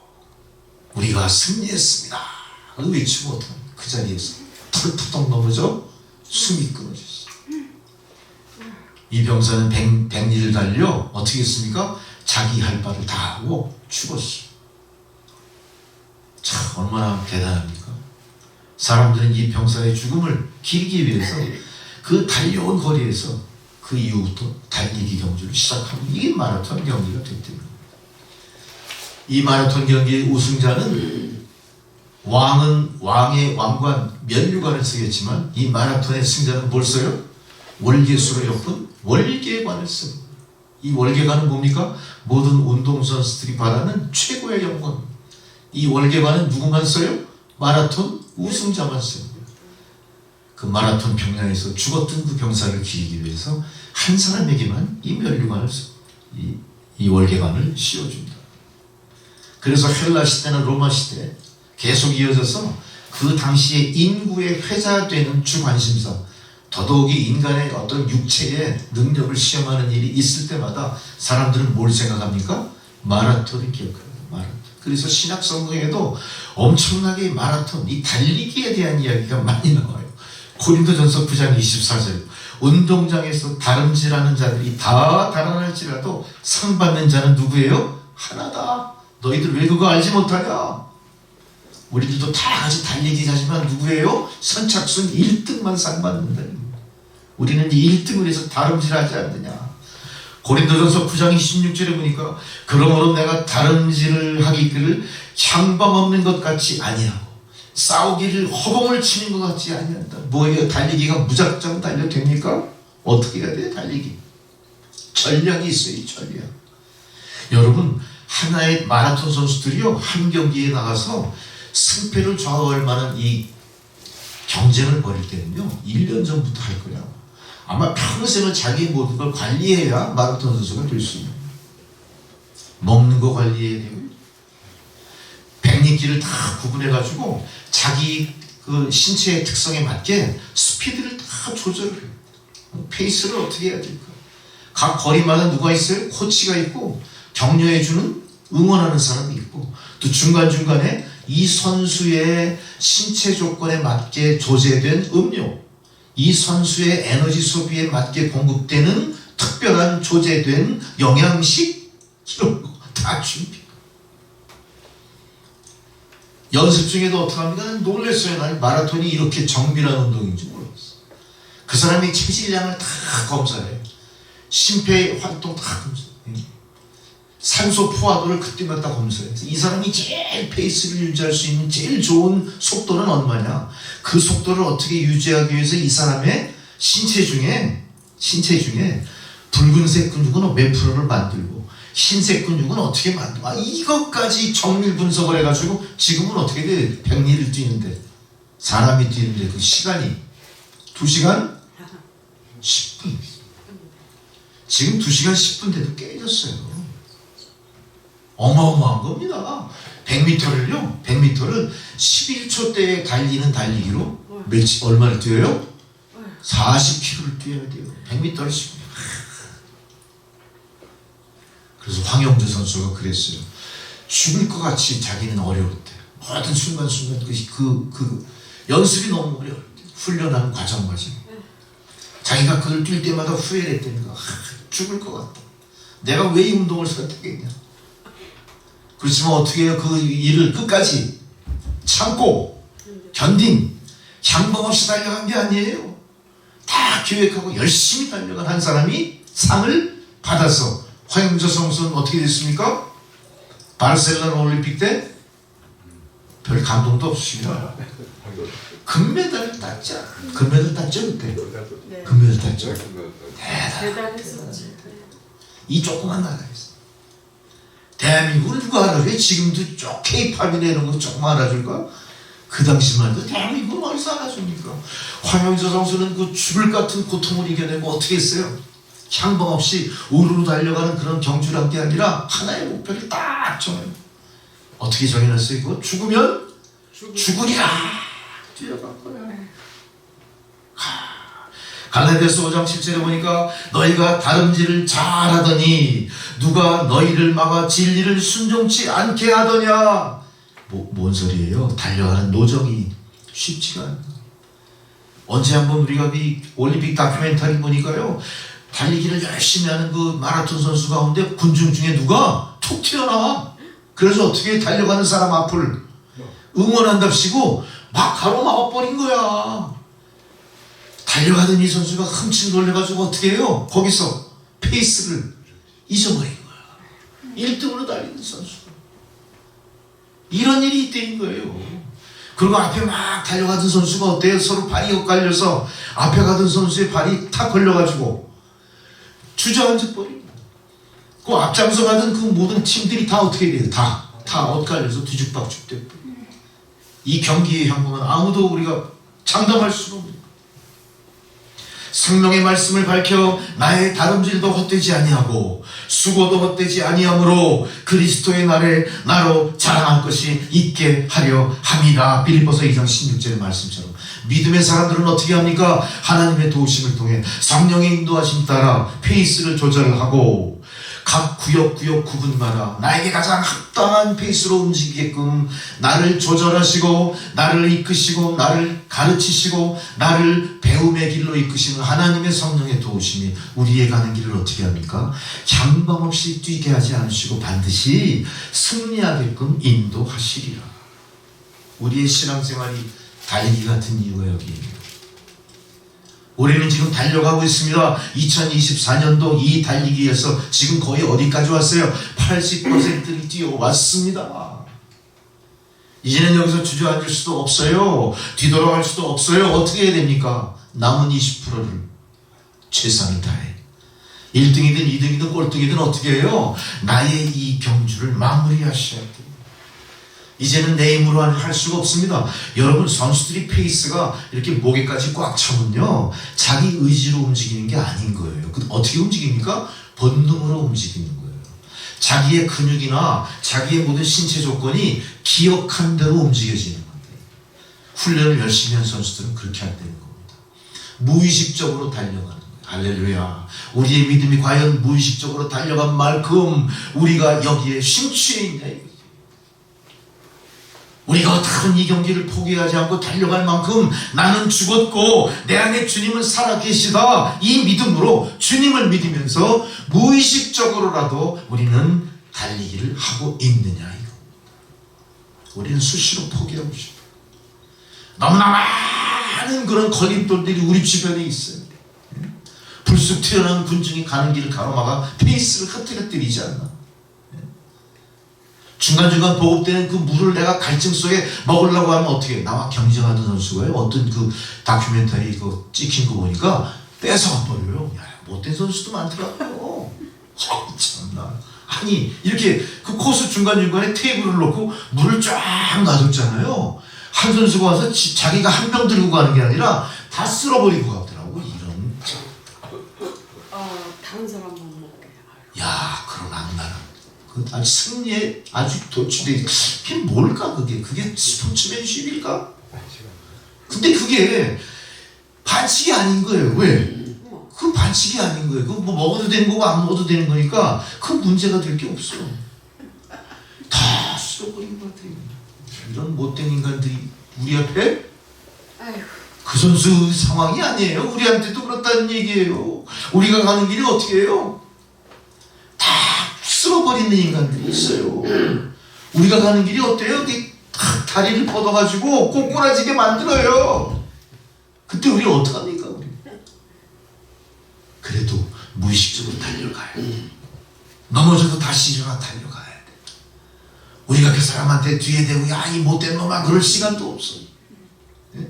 우리가 승리했습니다 외치고 그 자리에서 털푸덕 넘어져 숨이 끊어졌어요. 이 병사는 100리를 달려 어떻게 했습니까? 자기 할 바를 다 하고 죽었어요. 참 얼마나 대단합니까? 사람들은 이 병사의 죽음을 기리기 위해서 그 달려온 거리에서 그 이후부터 달리기 경주를 시작하면 이게 마라톤 경기가 됐답니다. 이 마라톤 경기의 우승자는 왕의 왕관 면류관을 쓰겠지만 이 마라톤의 승자는 뭘 써요? 월계수로 엮은 월계관을 씁니다. 이 월계관은 뭡니까? 모든 운동선수들이 바라는 최고의 영광. 이 월계관은 누구만 써요? 마라톤 우승자만 씁니다. 그 마라톤 평야에서 죽었던 그 병사를 기리기 위해서 한 사람에게만 이 면류관을 이 월계관을 씌워준다. 그래서 헬라 시대나 로마 시대 계속 이어져서 그 당시에 인구의 회자되는 주관심사, 더더욱이 인간의 어떤 육체의 능력을 시험하는 일이 있을 때마다 사람들은 뭘 생각합니까? 마라톤을 기억합니다. 마라톤. 그래서 신약 성경에도 엄청나게 마라톤, 이 달리기에 대한 이야기가 많이 나와요. 고린도전서 9장 24절 운동장에서 다름질하는 자들이 다 달아날지라도 상 받는 자는 누구예요? 하나다. 너희들 왜 그거 알지 못하냐? 우리들도 다 같이 달리기 하지만 누구예요? 선착순 1등만 상 받는다. 우리는 이 1등을 해서 다름질하지 않느냐. 고린도전서 9장 26절에 보니까 그러므로 내가 다름질을 하기를 향방 없는 것 같이 아니하고 싸우기를 허공을 치는 것 같지 아니한다. 뭐예요? 달리기가 무작정 달려도 됩니까? 어떻게 해야 돼요? 달리기. 전략이 있어요. 전략. 여러분, 하나의 마라톤 선수들이요, 한 경기에 나가서 승패를 좌우할 만한 이 경쟁을 벌일 때는요 1년 전부터 할 거야. 아마 평생을 자기 모든 걸 관리해야 마라톤 선수가 될 수 있는. 먹는 거 관리해야 되고 100리길을 다 구분해가지고 자기 그 신체의 특성에 맞게 스피드를 다 조절을 해요. 페이스를 어떻게 해야 될까? 각 거리마다 누가 있어요? 코치가 있고 격려해주는 응원하는 사람이 있고 또 중간중간에 이 선수의 신체 조건에 맞게 조제된 음료, 이 선수의 에너지 소비에 맞게 공급되는 특별한 조제된 영양식 이런 거 다 준비. 연습 중에도 어떻게 합니까? 놀랐어요. 난 마라톤이 이렇게 정밀한 운동인지 몰랐어. 그 사람이 체질량을 다 검사해요. 심폐 활동 다 검사해요. 산소 포화도를 그때마다 검사해요. 이 사람이 제일 페이스를 유지할 수 있는 제일 좋은 속도는 얼마냐? 그 속도를 어떻게 유지하기 위해서 이 사람의 신체 중에 붉은색 근육은 몇 프로를 만들고 흰색 근육은 어떻게 만들고 이것까지 정밀 분석을 해가지고 지금은 어떻게 돼? 100리를 뛰는데 사람이 뛰는데 그 시간이 2시간 10분. 지금 2시간 10분 돼도 깨졌어요. 어마어마한 겁니다. 100m를 11초대에 달리는 달리기로 얼마를 뛰어요? 40km를 뛰어야 돼요. 100m를 10분. 그래서 황영주 선수가 그랬어요. 죽을 것 같이 자기는 어려웠대. 모든 순간순간 그 연습이 너무 어려웠대. 훈련하는 과정까지. 자기가 그걸 뛸 때마다 후회를 했다니까. 죽을 것 같다. 내가 왜 이 운동을 선택했냐. 그렇지만 어떻게 해요? 그 일을 끝까지 참고 견딘 향방 없이 달려간 게 아니에요. 다 계획하고 열심히 달려간 한 사람이 상을 받아서 황영조 선수는 어떻게 됐습니까? 바르셀로나 올림픽 때 별 감동도 없으십니다. 금메달을 땄죠. 금메달 땄죠 그때. 네. 금메달 땄죠. 대단했었지. 이 조그만 나라에서 대한민국을 누가 알아줘요? 지금도 K-팝이나 이런 거 조금 알아줄까? 그 당시만 해도 대한민국을 어디서 알아줍니까? 황영조 선수는 그 죽을 같은 고통을 이겨내고 어떻게 했어요? 향방 없이 우르르 달려가는 그런 경주를 한 게 아니라 하나의 목표를 딱 정해요. 어떻게 정해놨어요? 이거 죽으면 죽으리라 뛰어간 거야. 갈라디아서 5장 7절에 보니까 너희가 다름질을 잘하더니 누가 너희를 막아 진리를 순종치 않게 하더냐. 뭔 소리예요? 달려가는 노정이 쉽지가 않아. 언제 한번 우리가 이 올림픽 다큐멘터리 보니까요 달리기를 열심히 하는 그 마라톤 선수 가운데 군중 중에 누가 툭 튀어나와. 그래서 어떻게 달려가는 사람 앞을 응원한답시고 막 가로막아버린 거야. 달려가던 이 선수가 흠칫 놀래가지고 어떻게 해요? 거기서 페이스를 잊어버린 거야. 1등으로 달리는 선수가. 이런 일이 있다는 거예요. 그리고 앞에 막 달려가던 선수가 어때요? 서로 발이 엇갈려서 앞에 가던 선수의 발이 탁 걸려가지고 주저앉아 버린 거야. 그 앞장서 가던 그 모든 팀들이 다 어떻게 돼요? 다 엇갈려서 뒤죽박죽 돼버려. 이 경기의 향방은 아무도 우리가 장담할 수가 없는 거예요. 성령의 말씀을 밝혀 나의 다름질도 헛되지 아니하고 수고도 헛되지 아니하므로 그리스도의 날에 나로 자랑할 것이 있게 하려 함이다. 빌립보서 2장 16절의 말씀처럼 믿음의 사람들은 어떻게 합니까? 하나님의 도우심을 통해 성령의 인도하심 따라 페이스를 조절하고 각 구역 구분마다 나에게 가장 합당한 페이스로 움직이게끔 나를 조절하시고 나를 이끄시고 나를 가르치시고 나를 배움의 길로 이끄시는 하나님의 성령의 도우심이 우리의 가는 길을 어떻게 합니까? 향방 없이 뛰게 하지 않으시고 반드시 승리하게끔 인도하시리라. 우리의 신앙생활이 달리기 같은 이유가 여기입니다. 우리는 지금 달려가고 있습니다. 2024년도 이 달리기에서 지금 거의 어디까지 왔어요? 80%를 뛰어왔습니다. 이제는 여기서 주저앉을 수도 없어요. 뒤돌아갈 수도 없어요. 어떻게 해야 됩니까? 남은 20%를 최선을 다해 1등이든 2등이든 꼴등이든 어떻게 해요? 나의 이 경주를 마무리하셔야 돼요. 이제는 내 힘으로 할 수가 없습니다. 여러분, 선수들이 페이스가 이렇게 목에까지 꽉 차면요, 자기 의지로 움직이는 게 아닌 거예요. 어떻게 움직입니까? 본능으로 움직이는 거예요. 자기의 근육이나 자기의 모든 신체 조건이 기억한 대로 움직여지는 건데, 훈련을 열심히 한 선수들은 그렇게 안 되는 겁니다. 무의식적으로 달려가는 거예요. 할렐루야. 우리의 믿음이 과연 무의식적으로 달려간 만큼 우리가 여기에 심취해 있냐 이거죠. 우리가 다른 이 경기를 포기하지 않고 달려갈 만큼 나는 죽었고 내 안에 주님은 살아계시다, 이 믿음으로 주님을 믿으면서 무의식적으로라도 우리는 달리기를 하고 있느냐 이거. 우리는 수시로 포기하고 싶어요. 너무나 많은 그런 걸림돌들이 우리 주변에 있어요. 불쑥 튀어나온 군중이 가는 길을 가로막아 페이스를 흐트러뜨리지 않나. 중간중간 보급되는 그 물을 내가 갈증 속에 먹으려고 하면 어떻게 해? 나와 경쟁하던 선수가요, 어떤 그 다큐멘터리 그거 찍힌 거 보니까 뺏어가 버려요. 야, 못된 선수도 많더라고요. 참나. 아니 이렇게 그 코스 중간중간에 테이블을 놓고 물을 쫙 놔뒀잖아요. 한 선수가 와서 자기가 한 병 들고 가는 게 아니라 다 쓸어버리고 가더라고. 이런. 다른 사람 못 먹게. 야, 그러나 나는 그 아주 승리에 아주 도취돼. 그게 뭘까 그게? 그게 스포츠맨십일까? 근데 그게 반칙이 아닌 거예요. 왜? 그 반칙이 아닌 거예요. 그뭐 먹어도 되는 거고 안 먹어도 되는 거니까 그 문제가 될 게 없어. 다 쓸어버린 것 같아요. 이런 못된 인간들이 우리 앞에. 아이고. 그 선수 상황이 아니에요. 우리한테도 그렇다는 얘기예요. 우리가 가는 길이 어떻게 해요? 다 쓸어버리는 인간들이 있어요. 우리가 가는 길이 어때요? 다리를 뻗어가지고 꼬꾸라지게 만들어요. 그때 우리 어떡합니까? 우리? 그래도 무의식적으로 달려가요. 넘어져도 다시 일어나 달려가야 돼. 우리가 그 사람한테 뒤에 대고 야, 이 못된 놈아, 그럴 시간도 없어. 네?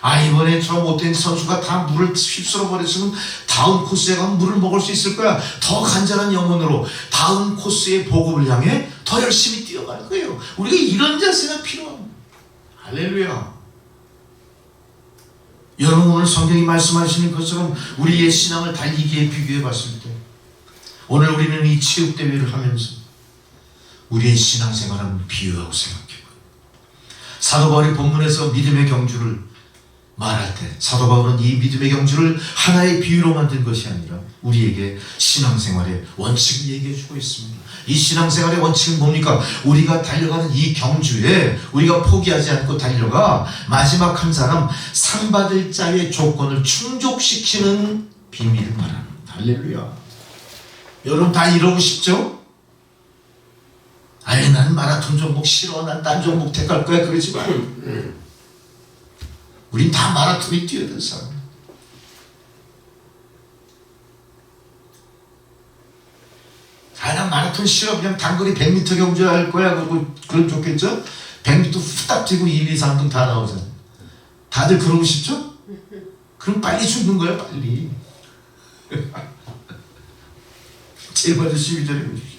아, 이번에 저 못된 선수가 다 물을 휩쓸어 버렸으면 다음 코스에 가면 물을 먹을 수 있을 거야. 더 간절한 영혼으로 다음 코스의 보급을 향해 더 열심히 뛰어갈 거예요. 우리가 이런 자세가 필요합니다. 할렐루야. 여러분, 오늘 성경이 말씀하시는 것처럼 우리의 신앙을 달리기에 비교해 봤을 때, 오늘 우리는 이 체육대회를 하면서 우리의 신앙생활을 비유하고 생각해봐요. 사도 바울이 본문에서 믿음의 경주를 말할 때 사도 바울은 이 믿음의 경주를 하나의 비유로 만든 것이 아니라 우리에게 신앙생활의 원칙을 얘기해 주고 있습니다. 이 신앙생활의 원칙은 뭡니까? 우리가 달려가는 이 경주에 우리가 포기하지 않고 달려가 마지막 한 사람 상 받을 자의 조건을 충족시키는 비밀을 말합니다. 할렐루야. 여러분 다 이러고 싶죠? 아니, 난 마라톤 종목 싫어, 난 딴 종목 택할 거야, 그러지 마요. 우린 다 마라톤이 뛰어든 사람. 아, 난 마라톤 싫어, 그냥 단거리 100m 경주 할 거야. 그럼 좋겠죠? 100m 후딱 뛰고 1, 2, 3등 다 나오잖아요. 다들 그러고 싶죠? 그럼 빨리 죽는 거야, 빨리. 제발 12절에 보십시오.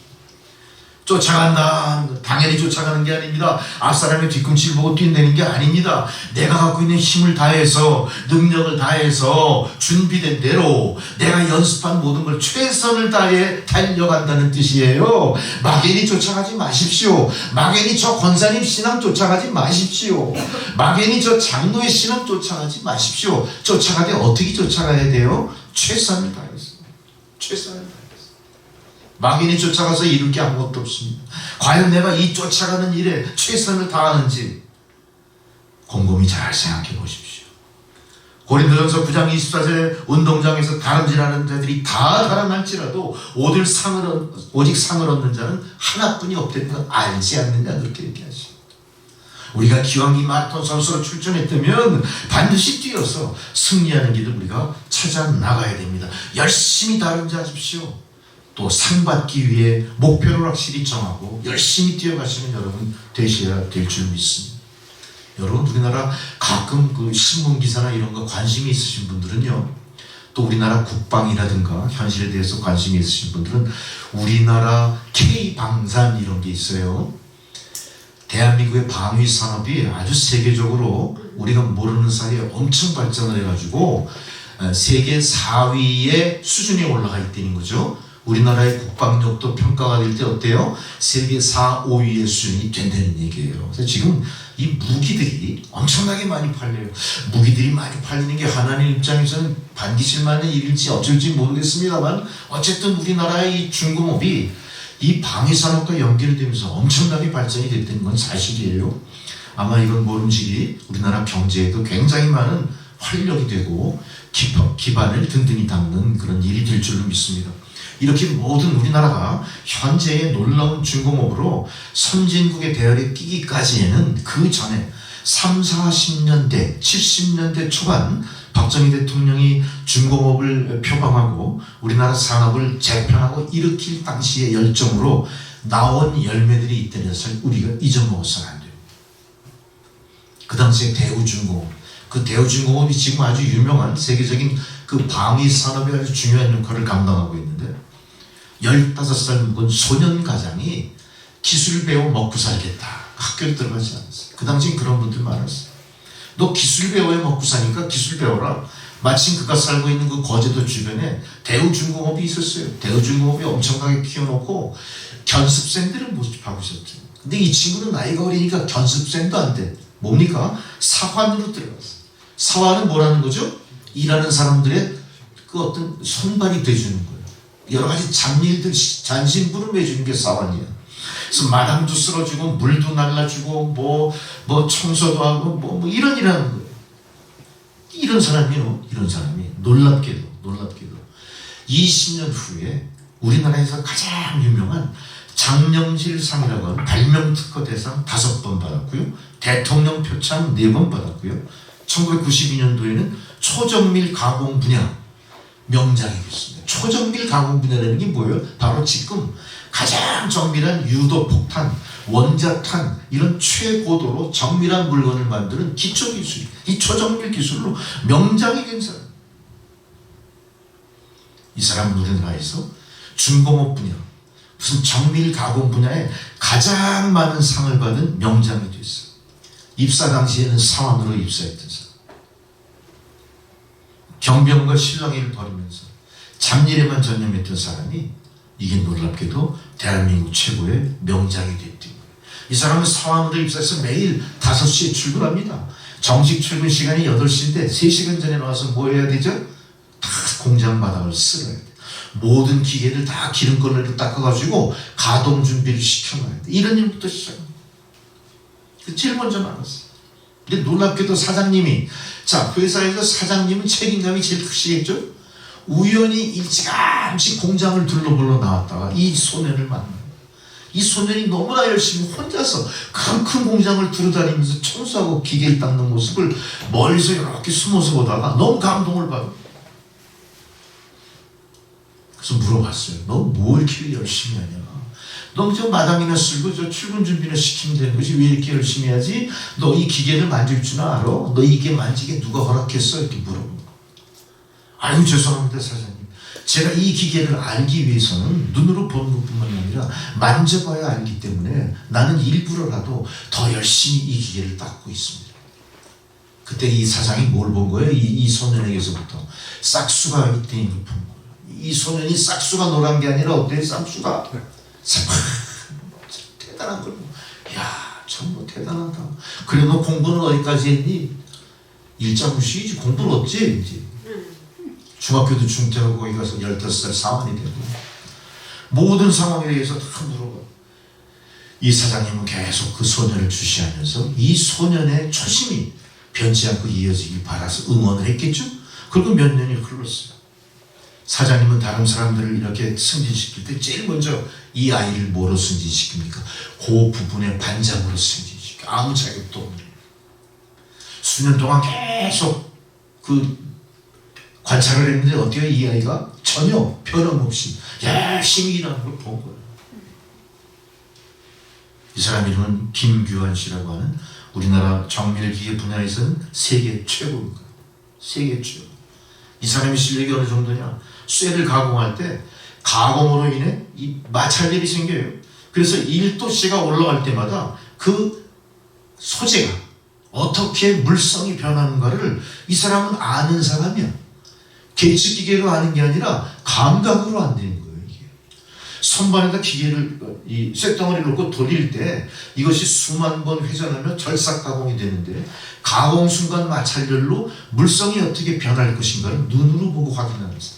쫓아간다. 당연히 쫓아가는 게 아닙니다. 앞사람의 뒤꿈치를 보고 뛰어내는 게 아닙니다. 내가 갖고 있는 힘을 다해서, 능력을 다해서, 준비된 대로 내가 연습한 모든 걸 최선을 다해 달려간다는 뜻이에요. 막연히 쫓아가지 마십시오. 막연히 저 권사님 신앙 쫓아가지 마십시오. 막연히 저 장로의 신앙 쫓아가지 마십시오. 쫓아가되 어떻게 쫓아가야 돼요? 최선을 다해서. 최선을 다해서. 막연히 쫓아가서 이룰 게 아무것도 없습니다. 과연 내가 이 쫓아가는 일에 최선을 다하는지 곰곰이 잘 생각해 보십시오. 고린도전서 9장 24절에 운동장에서 다름질하는 자들이 다 달아날지라도 오직 상을 얻는 자는 하나뿐이 없다는 걸 알지 않느냐, 그렇게 얘기하십니다. 우리가 기왕 이 마라톤 선수로 출전했다면 반드시 뛰어서 승리하는 길을 우리가 찾아 나가야 됩니다. 열심히 다름질하십시오. 또 상 받기 위해 목표를 확실히 정하고 열심히 뛰어가시는 여러분 되셔야 될 줄 믿습니다. 여러분, 우리나라 가끔 그 신문기사나 이런 거 관심이 있으신 분들은요, 또 우리나라 국방이라든가 현실에 대해서 관심이 있으신 분들은 우리나라 K방산 이런 게 있어요. 대한민국의 방위 산업이 아주 세계적으로 우리가 모르는 사이에 엄청 발전을 해가지고 세계 4위의 수준에 올라가 있다는 거죠. 우리나라의 국방력도 평가가 될 때 어때요? 세계 4, 5위의 수준이 된다는 얘기예요. 그래서 지금 이 무기들이 엄청나게 많이 팔려요. 무기들이 많이 팔리는 게 하나님 입장에서는 반기실만한 일일지 어쩔지 모르겠습니다만 어쨌든 우리나라의 이 중공업이 이 방위산업과 연결되면서 엄청나게 발전이 됐다는 건 사실이에요. 아마 이건 모름지기 우리나라 경제에도 굉장히 많은 활력이 되고 기반을 든든히 닦는 그런 일이 될 줄로 믿습니다. 이렇게 모든 우리나라가 현재의 놀라운 중공업으로 선진국의 대열에 끼기까지에는 그 전에 3, 40년대, 70년대 초반 박정희 대통령이 중공업을 표방하고 우리나라 산업을 재편하고 일으킬 당시의 열정으로 나온 열매들이 있다는 것을 우리가 잊어먹어서는 안 돼요. 그 당시에 대우중공업, 그 대우중공업이 지금 아주 유명한 세계적인 그 방위 산업에 아주 중요한 역할을 감당하고 있는데 15살 묵은 소년 가장이 기술 배워 먹고 살겠다. 학교에 들어가지 않았어요. 그 당시엔 그런 분들 많았어요. 너 기술 배워야 먹고 사니까 기술 배워라. 마침 그가 살고 있는 그 거제도 주변에 대우중공업이 있었어요. 대우중공업이 엄청나게 키워놓고 견습생들을 모집하고 있었죠. 근데 이 친구는 나이가 어리니까 견습생도 안 돼. 뭡니까? 사관으로 들어갔어요. 사관은 뭐라는 거죠? 일하는 사람들의 그 어떤 손발이 돼주는 거예요. 여러 가지 잡일들, 잔심부를 매주는 게 사관이야. 그래서 마당도 쓸어주고 물도 날라주고 뭐 청소도 하고 뭐 이런 일 하는 거예요. 이런 사람이 놀랍게도 20년 후에 우리나라에서 가장 유명한 장영질 상이라고 하는 발명특허 대상 5번 받았고요. 대통령 표창 4번 받았고요. 1992년도에는 초정밀 가공 분야 명장이 됐습니다. 초정밀 가공 분야라는 게 뭐예요? 바로 지금 가장 정밀한 유도 폭탄, 원자탄 이런 최고도로 정밀한 물건을 만드는 기초 기술, 이 초정밀 기술로 명장이 된 사람. 이 사람은 우리나라에서 중공업 분야, 무슨 정밀 가공 분야에 가장 많은 상을 받은 명장이 됐어요. 입사 당시에는 사원으로 입사했던 사람. 경병과 실랑이를 벌이면서 잡일에만 전념했던 사람이 이게 놀랍게도 대한민국 최고의 명장이 됐던 거예요. 이 사람은 사원으로 입사해서 매일 5시에 출근합니다. 정식 출근 시간이 8시인데 3시간 전에 나와서 뭐 해야 되죠? 다 공장 바닥을 쓸어야 돼요. 모든 기계를 다 기름걸레로 닦아가지고 가동 준비를 시켜놔야 돼. 이런 일부터 시작합니다. 제일 먼저 나갔어요. 근데 놀랍게도 사장님이, 자, 회사에서 사장님은 책임감이 제일 크시겠죠? 우연히 일찌감치 공장을 둘러보러 나왔다가 이 소년을 만나요. 이 소년이 너무나 열심히 혼자서 큰 공장을 두루다니면서 청소하고 기계를 닦는 모습을 멀리서 이렇게 숨어서 보다가 너무 감동을 받아요. 그래서 물어봤어요. 너 뭐 이렇게 열심히 하냐? 너 저 마당이나 쓸고 저 출근 준비나 시키면 되는 거지 왜 이렇게 열심히 하지? 너 이 기계를 만질 줄 알아? 너 이게 만지게 누가 허락했어? 이렇게 물어보고. 아유 죄송합니다 사장님. 제가 이 기계를 알기 위해서는 눈으로 보는 것뿐만이 아니라 만져봐야 알기 때문에 나는 일부러라도 더 열심히 이 기계를 닦고 있습니다. 그때 이 사장이 뭘 본 거예요? 이 소년에게서부터 싹수가 있다는 걸 본 거예요. 이 소년이 싹수가 노란 게 아니라 어때요? 싹수가 대단한 걸. 야, 참 뭐 대단하다. 그래 너 공부는 어디까지 했니? 일자 무시지 공부를 어찌 이제. 중학교도 중퇴하고 거기 가서 15살 사원이 되고 모든 상황에 대해서 다 물어봐. 이 사장님은 계속 그 소년을 주시하면서 이 소년의 초심이 변치 않고 이어지길 바라서 응원을 했겠죠. 그리고 몇 년이 흘렀어요. 사장님은 다른 사람들을 이렇게 승진시킬 때 제일 먼저 이 아이를 뭐로 승진시킵니까? 그 부분의 반장으로 승진시켜. 아무 자격도 없는. 수년 동안 계속 그 관찰을 했는데 어때요? 이 아이가 전혀 변함없이 열심히 일하는 걸 본 거예요. 이 사람 이름은 김규환 씨라고 하는 우리나라 정밀기계 분야에서는 세계 최고입니다. 세계 최고. 이 사람의 실력이 어느 정도냐? 쇠를 가공할 때 가공으로 인해 이 마찰들이 생겨요. 그래서 1도씨가 올라갈 때마다 그 소재가 어떻게 물성이 변하는가를 이 사람은 아는 사람이야. 계측기계로 아는 게 아니라 감각으로 안되는 거예요. 이게 선반에다 기계를 이 쇳덩어리를 놓고 돌릴 때 이것이 수만 번 회전하며 절삭 가공이 되는데 가공 순간 마찰열로 물성이 어떻게 변할 것인가를 눈으로 보고 확인하면서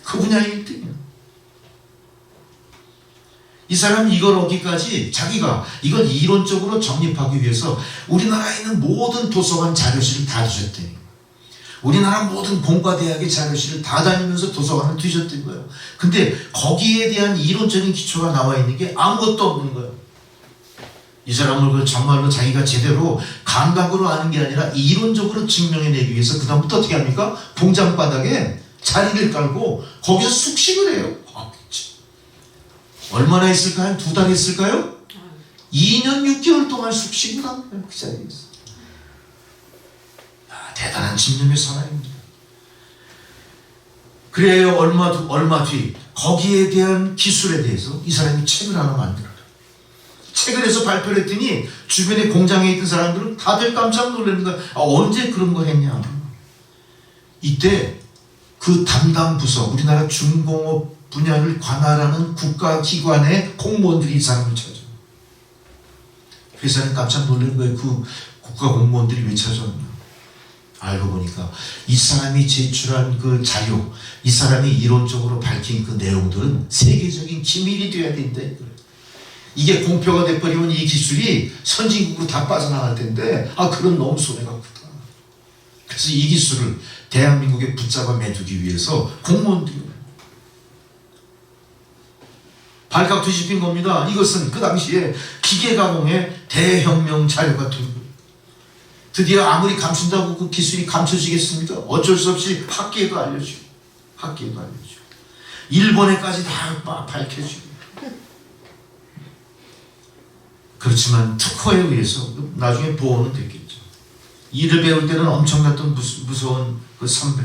그 분야의 1등이야. 이 사람은 이걸 얻기까지 자기가 이걸 이론적으로 정립하기 위해서 우리나라에 있는 모든 도서관 자료실을 다 뒤졌대요. 우리나라 모든 공과대학의 자료실을 다 다니면서 도서관을 뒤졌던 거예요. 근데 거기에 대한 이론적인 기초가 나와 있는 게 아무것도 없는 거예요. 이 사람을 정말로 자기가 제대로 감각으로 아는 게 아니라 이론적으로 증명해내기 위해서 그 다음부터 어떻게 합니까? 공장 바닥에 자리를 깔고 거기서 숙식을 해요. 얼마나 했을까요? 한 2달 했을까요? 2년 6개월 동안 숙식을 한 거예요. 그 자리에서. 대단한 집념의 사나이입니다. 그래요. 얼마 뒤 거기에 대한 기술에 대해서 이 사람이 책을 하나 만들어요. 책을 해서 발표를 했더니 주변에 공장에 있던 사람들은 다들 깜짝 놀라는 거야. 언제 그런 거 했냐. 이때 그 담당 부서 우리나라 중공업 분야를 관할하는 국가기관의 공무원들이 이 사람을 찾아요. 회사는 깜짝 놀라는 거예요. 그 국가 공무원들이 왜 찾아왔냐. 알고 보니까 이 사람이 제출한 그 자료, 이 사람이 이론적으로 밝힌 그 내용들은 세계적인 기밀이 되어야 된다. 이게 공표가 돼버리면 이 기술이 선진국으로 다 빠져나갈 텐데 그건 너무 손해가 크다. 그래서 이 기술을 대한민국에 붙잡아 매두기 위해서 공무원들이 발칵 뒤집힌 겁니다. 이것은 그 당시에 기계가공의 대혁명 자료 같은 거예요. 드디어 아무리 감춘다고 그 기술이 감춰지겠습니까? 어쩔 수 없이 학계에도 알려주고 일본에까지 다 밝혀지고. 그렇지만 특허에 의해서 나중에 보호는 됐겠죠. 일을 배울 때는 엄청났던 무서운 그 선배.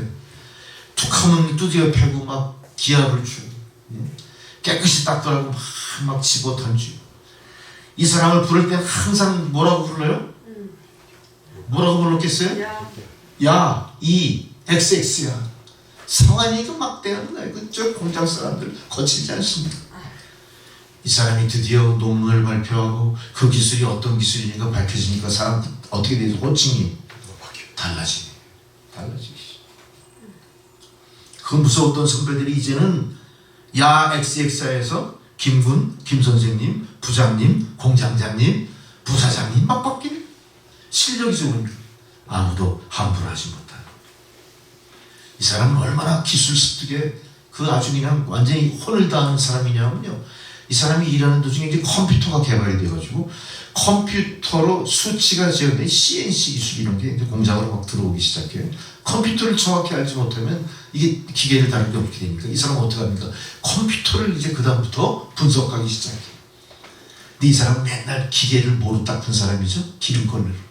툭하면 두드려 패고 막 기합을 주고 깨끗이 닦더라고 막 집어 던지고. 이 사람을 부를 때 항상 뭐라고 불러요? 뭐라고 불렀겠어요? 야, 이 XX야. 성환이가 막 대하는 거예요. 그쪽 공장 사람들 거칠지 않습니다. 이 사람이 드디어 논문을 발표하고 그 기술이 어떤 기술인가 밝혀지니까 사람 어떻게 되죠? 호칭이 달라지네. 그 무서웠던 선배들이 이제는 야 XX에서 김군, 김선생님, 부장님, 공장장님, 부사장님 막 바뀌네. 실력이 좋은 아무도 함부로 하지 못하는. 이 사람은 얼마나 기술 습득에 그 아주 그냥 완전히 혼을 다하는 사람이냐면요. 이 사람이 일하는 도중에 이제 컴퓨터가 개발이 돼가지고 컴퓨터로 수치가 제어된 CNC 기술 이런 게 이제 공장으로 막 들어오기 시작해요. 컴퓨터를 정확히 알지 못하면 이게 기계를 다루기 어렵게 되니까 이 사람은 어떻게 합니까? 컴퓨터를 이제 그 다음부터 분석하기 시작해요. 근데 이 사람은 맨날 기계를 뭐로 닦은 사람이죠? 기름걸레로.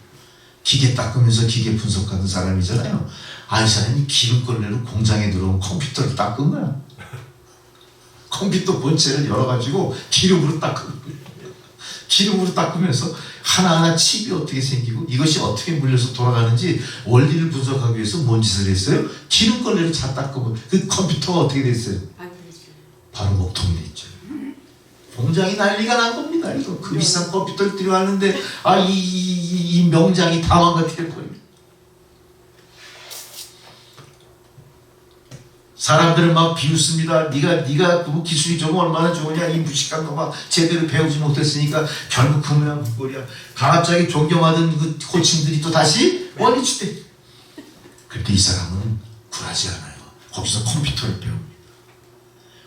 기계 닦으면서 기계 분석하는 사람이잖아요. 이 사람이 기름걸레로 공장에 들어온 컴퓨터를 닦은 거야. 컴퓨터 본체를 열어가지고 기름으로 닦은 거야. 기름으로 닦으면서 하나하나 칩이 어떻게 생기고 이것이 어떻게 물려서 돌아가는지 원리를 분석하기 위해서 뭔 짓을 했어요? 기름걸레로 잘 닦으면 그 컴퓨터가 어떻게 됐어요? 바로 먹통이 됐죠. 공장이 난리가 난 겁니다. 이거 그 비싼 컴퓨터를 들여왔는데 이 명장이 다 망가뜨려버립니다. 사람들은 막 비웃습니다. 네가 그 기술이 좀 얼마나 좋으냐. 이 무식한 거 제대로 배우지 못했으니까 결국 그 모양 그 꼴이야. 갑자기 존경하던 그 코칭들이 또 다시 원위치돼. 그런데 이 사람은 굴하지 않아요. 거기서 컴퓨터를 배웁니다.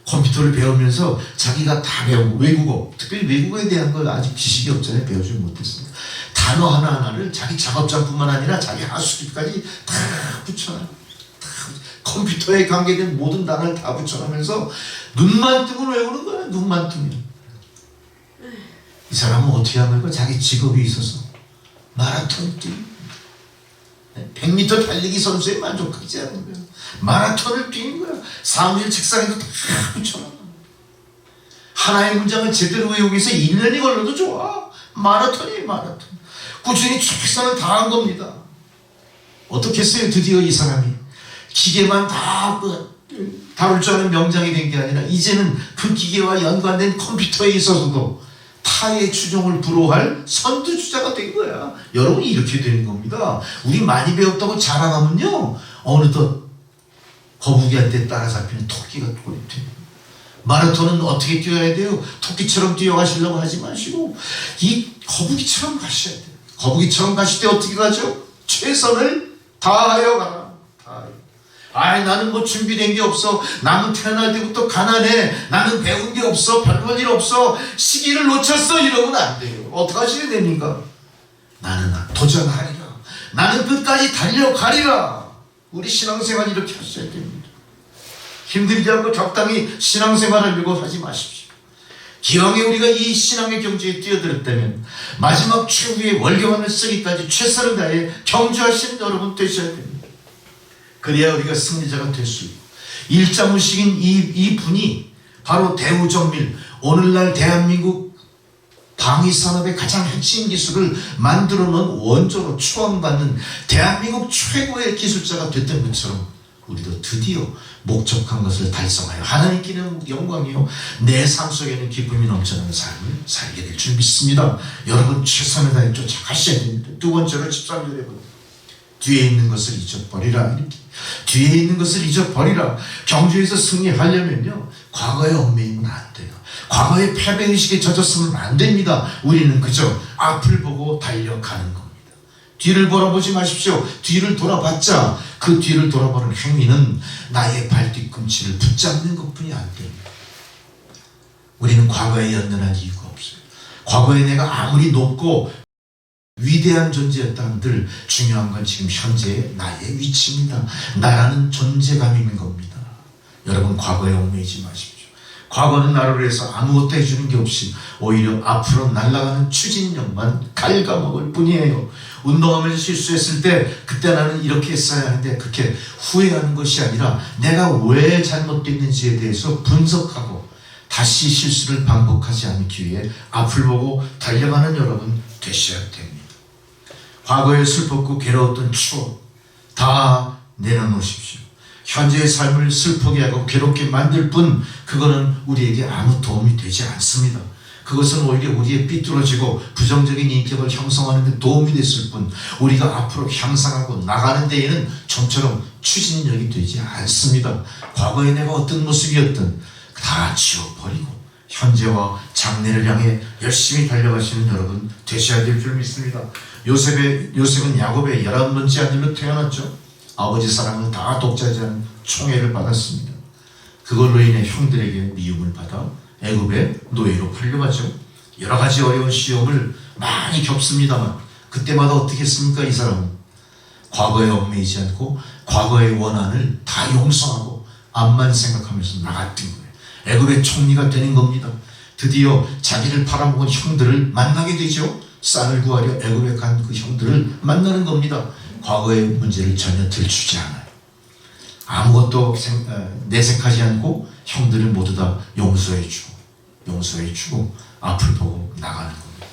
컴퓨터를 배우면서 자기가 다 배우고 외국어, 특별히 외국어에 대한 걸 아직 지식이 없잖아요. 배우지 못했습니다. 단어 하나하나를 자기 작업장뿐만 아니라 자기 하수기까지 다 붙여놔요. 컴퓨터에 관계된 모든 단어를 다 붙여가면서 눈만 뜨면 외우는 거야. 눈만 뜨면. 이 사람은 어떻게 하는 거야? 자기 직업이 있어서 마라톤 뛰는 100m 달리기 선수에 만족하지 않는 거야. 마라톤을 뛰는 거야. 사무실 책상에도 다 붙여놔. 하나의 문장을 제대로 외우기 위해서 1년이 걸려도 좋아. 마라톤이에요, 마라톤. 꾸준히 최선을 다한 겁니다. 어떻게 했어요? 드디어 이 사람이 기계만 다 다룰 줄 아는 명장이 된 게 아니라 이제는 그 기계와 연관된 컴퓨터에 있어서도 타의 추종을 불허할 선두주자가 된 거야. 여러분, 이렇게 되는 겁니다. 우리 많이 배웠다고 자랑하면요, 어느덧 거북이한테 따라잡히는 토끼가 꼴입니다. 마라톤은 어떻게 뛰어야 돼요? 토끼처럼 뛰어가시려고 하지 마시고 이 거북이처럼 가셔야 돼요. 거북이처럼 가실 때 어떻게 가죠? 최선을 다하여 가라. 아이, 나는 뭐 준비된 게 없어. 나는 태어날 때부터 가난해. 나는 배운 게 없어. 별볼 일 없어. 시기를 놓쳤어. 이러면 안 돼요. 어떻게 하셔야 됩니까? 나는 도전하리라. 나는 끝까지 달려가리라. 우리 신앙생활 이렇게 하셔야 됩니다. 힘들지 않고 적당히 신앙생활하려고 하지 마십시오. 기왕에 우리가 이 신앙의 경주에 뛰어들었다면 마지막 최후의 월경안을 쓰기까지 최선을 다해 경주하시는 여러분 되셔야 됩니다. 그래야 우리가 승리자가 될 수 있고, 일자무식인 이 분이 바로 대우정밀, 오늘날 대한민국 방위산업의 가장 핵심 기술을 만들어 놓은 원조로 추앙받는 대한민국 최고의 기술자가 됐던 것처럼 우리도 드디어 목적한 것을 달성하여 하나님께는 영광이요 내 삶 속에는 기쁨이 넘쳐나는 삶을 살게 될 줄 믿습니다. 여러분, 최선을 다해 쫓아가셔야 됩니다. 두 번째로 13절에 보면 뒤에 있는 것을 잊어버리라. 이렇게 뒤에 있는 것을 잊어버리라. 경주에서 승리하려면요, 과거에 얽매이면 안 돼요. 과거의 패배의식에 젖었으면 안 됩니다. 우리는 그저 앞을 보고 달려가는 겁니다. 뒤를 돌아보지 마십시오. 뒤를 돌아봤자 그 뒤를 돌아보는 행위는 나의 발뒤꿈치를 붙잡는 것뿐이 안 됩니다. 우리는 과거에 연연할 이유가 없어요. 과거에 내가 아무리 높고 위대한 존재였다 한들 중요한 건 지금 현재의 나의 위치입니다. 나라는 존재감인 겁니다. 여러분, 과거에 얽매이지 마십시오. 과거는 나를 위해서 아무것도 해주는 게 없이 오히려 앞으로 날아가는 추진력만 갉아먹을 뿐이에요. 운동하면서 실수했을 때 그때 나는 이렇게 했어야 하는데 그렇게 후회하는 것이 아니라 내가 왜 잘못됐는지에 대해서 분석하고 다시 실수를 반복하지 않기 위해 앞을 보고 달려가는 여러분 되셔야 됩니다. 과거에 슬펐고 괴로웠던 추억 다 내려놓으십시오. 현재의 삶을 슬프게 하고 괴롭게 만들 뿐 그거는 우리에게 아무 도움이 되지 않습니다. 그것은 오히려 우리의 삐뚤어지고 부정적인 인격을 형성하는 데 도움이 됐을 뿐 우리가 앞으로 향상하고 나가는 데에는 좀처럼 추진력이 되지 않습니다. 과거에 내가 어떤 모습이었든 다 지워버리고 현재와 장래를 향해 열심히 달려가시는 여러분 되셔야 될 줄 믿습니다. 요셉은 야곱의 11번째 아들로 태어났죠. 아버지 사랑을 다 독차지하는 총애를 받았습니다. 그걸로 인해 형들에게 미움을 받아 애굽의 노예로 팔려가죠. 여러 가지 어려운 시험을 많이 겪습니다만 그때마다 어떻게 했습니까? 이 사람은 과거에 얽매이지 않고 과거의 원한을 다 용서하고 앞만 생각하면서 나갔던 거예요. 애굽의 총리가 되는 겁니다. 드디어 자기를 팔아먹은 형들을 만나게 되죠. 쌀을 구하려 애굽에 간 그 형들을 만나는 겁니다. 과거의 문제를 전혀 들추지 않아요. 아무것도 내색하지 않고 형들을 모두 다 용서해주고 앞을 보고 나가는 겁니다.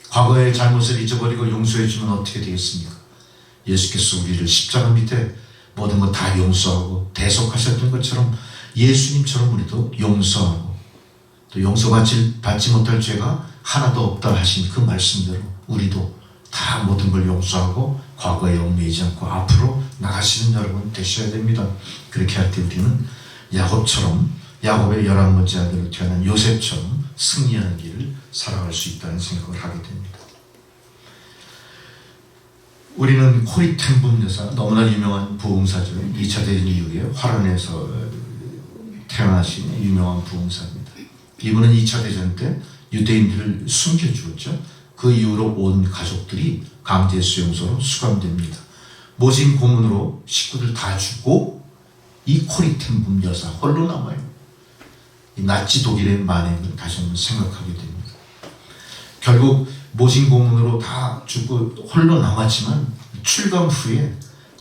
과거의 잘못을 잊어버리고 용서해주면 어떻게 되겠습니까? 예수께서 우리를 십자가 밑에 모든 것 다 용서하고 대속하셨던 것처럼 예수님처럼 우리도 용서하고 또 용서받지 못할 죄가 하나도 없다 하신 그 말씀대로 우리도 다 모든 걸 용서하고 과거에 얽매이지 않고 앞으로 나가시는 여러분 되셔야 됩니다. 그렇게 할 때 우리는 야곱의 11번째 아들로 태어난 요셉처럼 승리하는 길을 살아갈 수 있다는 생각을 하게 됩니다. 우리는 코리텐붐 여사, 너무나 유명한 부흥사죠. 2차 대전 이후에 화란에서 태어나신 유명한 부흥사입니다. 이분은 2차 대전 때 유대인들을 숨겨주었죠. 그 이후로 온 가족들이 강제 수용소로 수감됩니다. 모진 고문으로 식구들 다 죽고 이 코리텐붐 여사 홀로 남아요. 이 나치 독일의 만행을 다시 한번 생각하게 됩니다. 결국 모진 고문으로 다 죽고 홀로 남았지만 출감 후에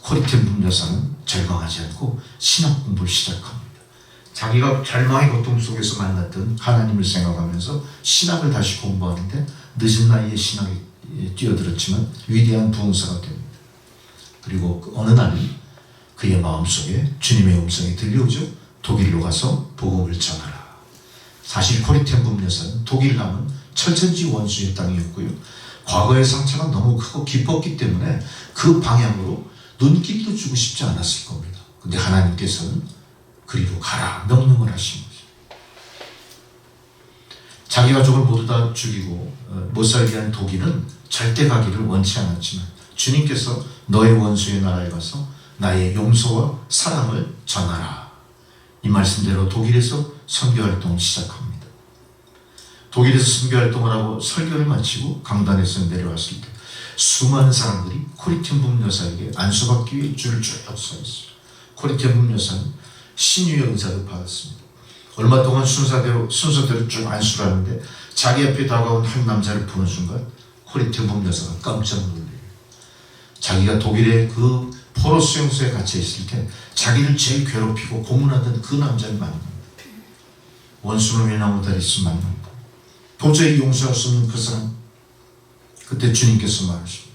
코리텐붐 여사는 절망하지 않고 신학 공부를 시작합니다. 자기가 절망의 고통 속에서 만났던 하나님을 생각하면서 신학을 다시 공부하는데 늦은 나이에 신학에 뛰어들었지만 위대한 부흥사가 됩니다. 그리고 어느 날 그의 마음속에 주님의 음성이 들려오죠. 독일로 가서 복음을 전하라. 사실 코리텐붐 여사는 독일 가면 철천지 원수의 땅이었고요. 과거의 상처가 너무 크고 깊었기 때문에 그 방향으로 눈길도 주고 싶지 않았을 겁니다. 근데 하나님께서는 그리로 가라 명령을 하신 거죠. 자기 가족을 모두 다 죽이고 못 살게 한 독일은 절대 가기를 원치 않았지만 주님께서 너의 원수의 나라에 가서 나의 용서와 사랑을 전하라. 이 말씀대로 독일에서 선교활동을 시작합니다. 독일에서 선교활동을 하고 설교를 마치고 강단에서 내려왔을 때 수많은 사람들이 코리텐붐 여사에게 안수받기 위해 줄을 쭉 서 있어요. 코리텐붐 여사는 신유의 은사를 받았습니다. 얼마 동안 순서대로 쭉 안수를 하는데 자기 앞에 다가온 한 남자를 보는 순간 코리텐붐 여사가 깜짝 놀래요. 자기가 독일의 그 포로 수용소에 갇혀 있을 때 자기를 제일 괴롭히고 고문하던 그 남자를 만납니다. 원수놈의 나무다리스 만납니다. 도저히 용서할 수 없는 그 사람. 그때 주님께서 말하십니다.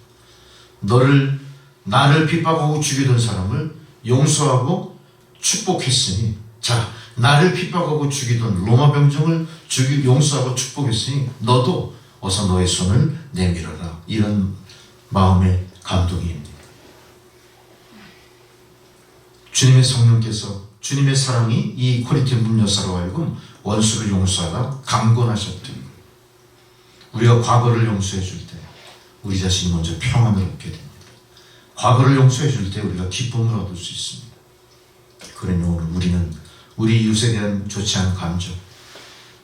나를 핍박하고 죽이던 사람을 용서하고 축복했으니, 자, 나를 핍박하고 죽이던 로마 병정을 용서하고 축복했으니 너도 어서 너의 손을 내밀어라. 이런 마음의 감동입니다. 주님의 성령께서, 주님의 사랑이 이 코리텐붐 여사로 하여금 원수를 용서하라 강권하셨더니 우리가 과거를 용서해 줄 때 우리 자신이 먼저 평안을 얻게 됩니다. 과거를 용서해 줄 때 우리가 기쁨을 얻을 수 있습니다. 그러니 오늘 우리는 우리 이웃에 대한 좋지 않은 감정,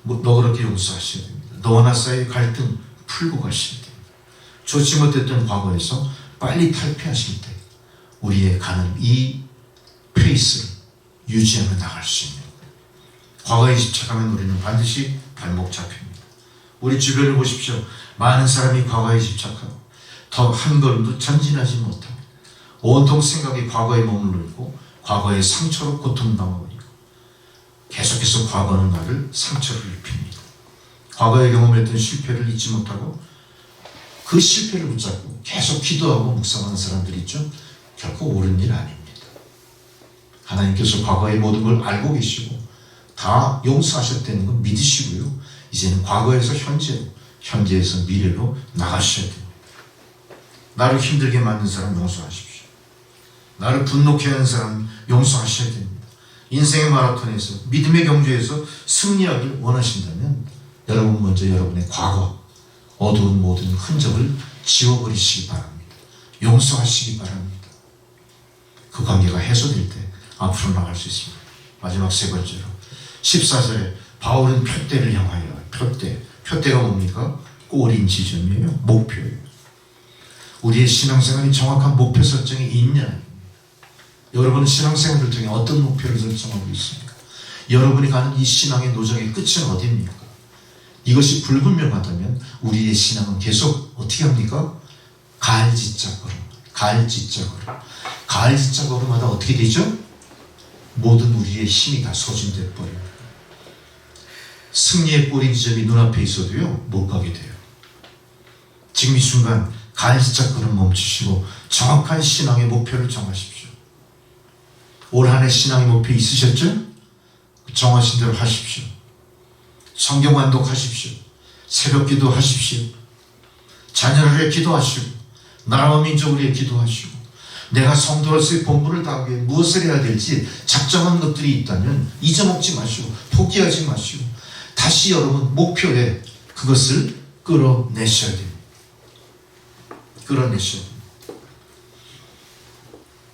너그럽게 용서하셔야 됩니다. 너와 나 사이의 갈등 풀고 가셔야 됩니다. 좋지 못했던 과거에서 빨리 탈피하실 때 우리의 가는 이 페이스를 유지하며 나갈 수 있는, 과거에 집착하면 우리는 반드시 발목 잡힙니다. 우리 주변을 보십시오. 많은 사람이 과거에 집착하고 더 한 걸음도 전진하지 못합니다. 온통 생각이 과거에 머물러 있고 과거의 상처로 고통당하고 계속해서 과거는 나를 상처를 입힙니다. 과거에 경험했던 실패를 잊지 못하고 그 실패를 붙잡고 계속 기도하고 묵상하는 사람들이 있죠. 결코 옳은 일 아닙니다. 하나님께서 과거의 모든 걸 알고 계시고 다 용서하셨다는 건 믿으시고요. 이제는 과거에서 현재로, 현재에서 미래로 나가셔야 됩니다. 나를 힘들게 만든 사람 용서하십시오. 나를 분노케 하는 사람 용서하셔야 됩니다. 인생의 마라톤에서, 믿음의 경주에서 승리하길 원하신다면 여러분 먼저 여러분의 과거, 어두운 모든 흔적을 지워버리시기 바랍니다. 용서하시기 바랍니다. 그 관계가 해소될 때 앞으로 나갈 수 있습니다. 마지막 세 번째로 14절에 바울은 표대를 향하여, 표대가 뭡니까? 꼬린 지점이에요. 목표예요. 우리의 신앙생활이 정확한 목표 설정이 있냐? 여러분은 신앙생활을 통해 어떤 목표를 설정하고 있습니까? 여러분이 가는 이 신앙의 노정의 끝은 어디입니까? 이것이 불분명하다면 우리의 신앙은 계속 어떻게 합니까? 가을짓자걸음. 가을짓자걸음마다 어떻게 되죠? 모든 우리의 힘이 다 소진돼 버립니다. 승리의 꼬린 지점이 눈앞에 있어도요, 못 가게 돼요. 지금 이 순간 가을짓자걸음 멈추시고 정확한 신앙의 목표를 정하십시오. 올 한 해 신앙의 목표 있으셨죠? 정하신 대로 하십시오. 성경 완독하십시오. 새벽 기도 하십시오. 자녀를 위해 기도하시고 나라와 민족을 위해 기도하시고 내가 성도로서의 본분을 다하기 위해 무엇을 해야 될지 작정한 것들이 있다면 잊어먹지 마시고 포기하지 마시고 다시 여러분 목표에 그것을 끌어내셔야 됩니다. 끌어내셔야 됩니다.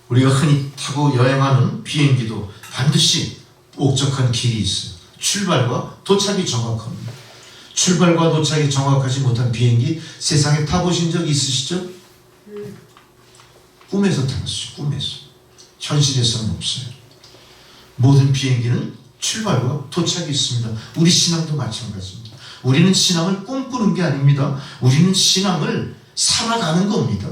우리가 흔히 타고 여행하는 비행기도 반드시 목적한 길이 있어요. 출발과 도착이 정확합니다. 출발과 도착이 정확하지 못한 비행기 세상에 타보신 적 있으시죠? 꿈에서 타봤어요. 꿈에서. 현실에서는 없어요. 모든 비행기는 출발과 도착이 있습니다. 우리 신앙도 마찬가지입니다. 우리는 신앙을 꿈꾸는 게 아닙니다. 우리는 신앙을 살아가는 겁니다.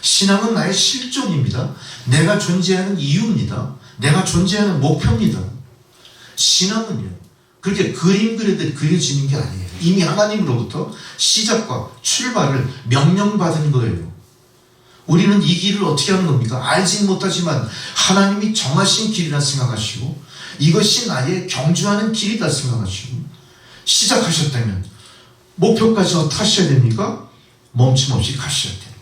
신앙은 나의 실존입니다. 내가 존재하는 이유입니다. 내가 존재하는 목표입니다. 신앙은요, 그렇게 그림 그리듯 그려지는 게 아니에요. 이미 하나님으로부터 시작과 출발을 명령받은 거예요. 우리는 이 길을 어떻게 하는 겁니까? 알지는 못하지만 하나님이 정하신 길이라 생각하시고 이것이 나의 경주하는 길이다 생각하시고 시작하셨다면 목표까지 어떻게 하셔야 됩니까? 멈춤없이 가셔야 돼요.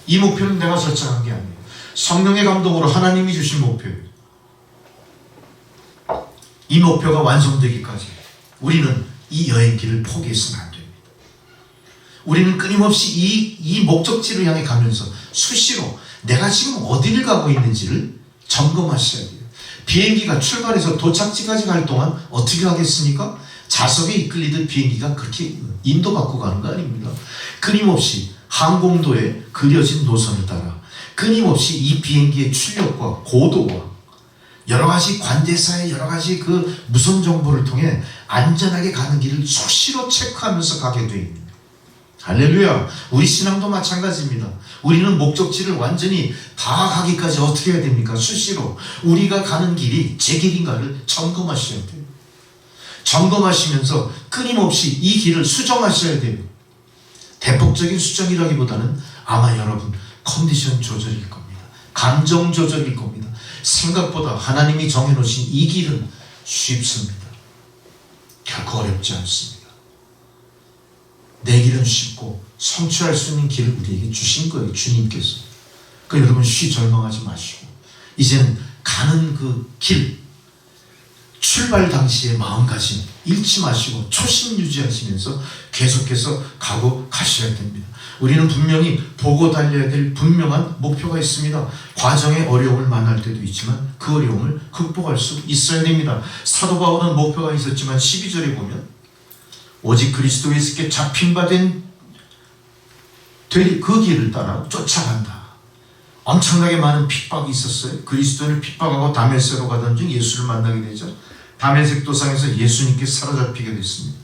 이 목표는 내가 설정한 게 아니에요. 성령의 감동으로 하나님이 주신 목표예요. 이 목표가 완성되기까지 우리는 이 여행길을 포기해서는 안 됩니다. 우리는 끊임없이 이 목적지를 향해 가면서 수시로 내가 지금 어디를 가고 있는지를 점검하셔야 돼요. 비행기가 출발해서 도착지까지 갈 동안 어떻게 하겠습니까? 자석에 이끌리듯 비행기가 그렇게 인도받고 가는 거 아닙니다. 끊임없이 항공도에 그려진 노선을 따라 끊임없이 이 비행기의 출력과 고도와 여러 가지 관대사의 여러 가지 그 무선 정보를 통해 안전하게 가는 길을 수시로 체크하면서 가게 됩니다. 할렐루야. 우리 신앙도 마찬가지입니다. 우리는 목적지를 완전히 다 가기까지 어떻게 해야 됩니까? 수시로 우리가 가는 길이 제 길인가를 점검하셔야 돼요. 점검하시면서 끊임없이 이 길을 수정하셔야 돼요. 대폭적인 수정이라기보다는 아마 여러분 컨디션 조절일 겁니다. 감정 조절일 겁니다. 생각보다 하나님이 정해놓으신 이 길은 쉽습니다. 결코 어렵지 않습니다. 내 길은 쉽고 성취할 수 있는 길을 우리에게 주신 거예요. 주님께서. 그러니까 여러분 쉬 절망하지 마시고 이제는 가는 그 길 출발 당시의 마음가짐 잃지 마시고 초심 유지하시면서 계속해서 가고 가셔야 됩니다. 우리는 분명히 보고 달려야 될 분명한 목표가 있습니다. 과정의 어려움을 만날 때도 있지만 그 어려움을 극복할 수 있어야 됩니다. 사도 바울은 목표가 있었지만 12절에 보면 오직 그리스도 예수께 잡힌 바 된 그 길을 따라 쫓아간다. 엄청나게 많은 핍박이 있었어요. 그리스도를 핍박하고 다메섹으로 가던 중 예수를 만나게 되죠. 다메섹 도상에서 예수님께 사로잡히게 됐습니다.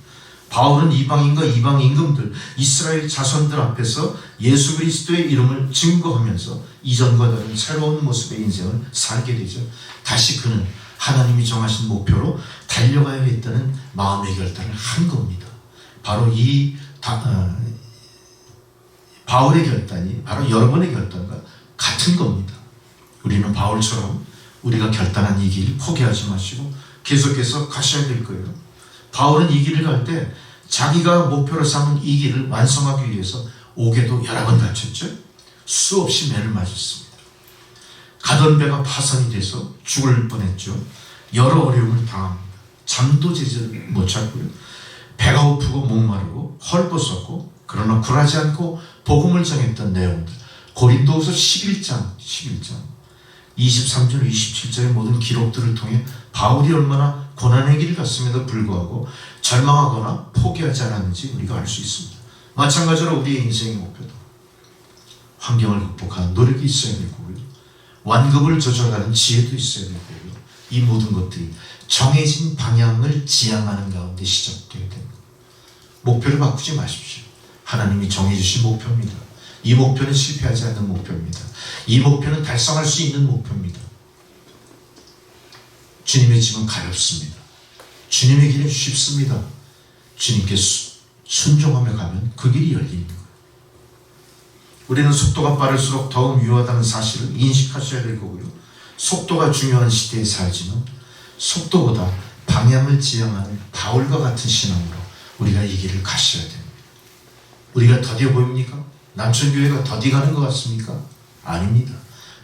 바울은 이방인과 이방 임금들, 이스라엘 자손들 앞에서 예수 그리스도의 이름을 증거하면서 이전과 다른 새로운 모습의 인생을 살게 되죠. 다시 그는 하나님이 정하신 목표로 달려가야겠다는 마음의 결단을 한 겁니다. 바로 바울의 결단이 바로 여러분의 결단과 같은 겁니다. 우리는 바울처럼 우리가 결단한 이 길 포기하지 마시고 계속해서 가셔야 될 거예요. 바울은 이 길을 갈 때 자기가 목표로 삼은 이 길을 완성하기 위해서 옥에도 여러 번 다쳤죠. 수없이 매를 맞았습니다. 가던 배가 파손이 돼서 죽을 뻔했죠. 여러 어려움을 당합니다. 잠도 제대로 못 잤고요. 배가 고프고 목마르고 헐벗었고 그러나 굴하지 않고 복음을 전했던 내용들 고린도후서 11장 23절 27절의 모든 기록들을 통해 바울이 얼마나 고난의 길을 갔음에도 불구하고 절망하거나 포기하지 않았는지 우리가 알 수 있습니다. 마찬가지로 우리의 인생의 목표도 환경을 극복하는 노력이 있어야 될 거고요. 완급을 조절하는 지혜도 있어야 될 거고요. 이 모든 것들이 정해진 방향을 지향하는 가운데 시작되어야 됩니다. 목표를 바꾸지 마십시오. 하나님이 정해주신 목표입니다. 이 목표는 실패하지 않는 목표입니다. 이 목표는 달성할 수 있는 목표입니다. 주님의 집은 가볍습니다. 주님의 길은 쉽습니다. 주님께 순종하며 가면 그 길이 열리는 거예요. 우리는 속도가 빠를수록 더욱 유효하다는 사실을 인식하셔야 될 거고요. 속도가 중요한 시대에 살지만 속도보다 방향을 지향하는 바울과 같은 신앙으로 우리가 이 길을 가셔야 됩니다. 우리가 더디어 보입니까? 남천교회가 더디 가는 것 같습니까? 아닙니다.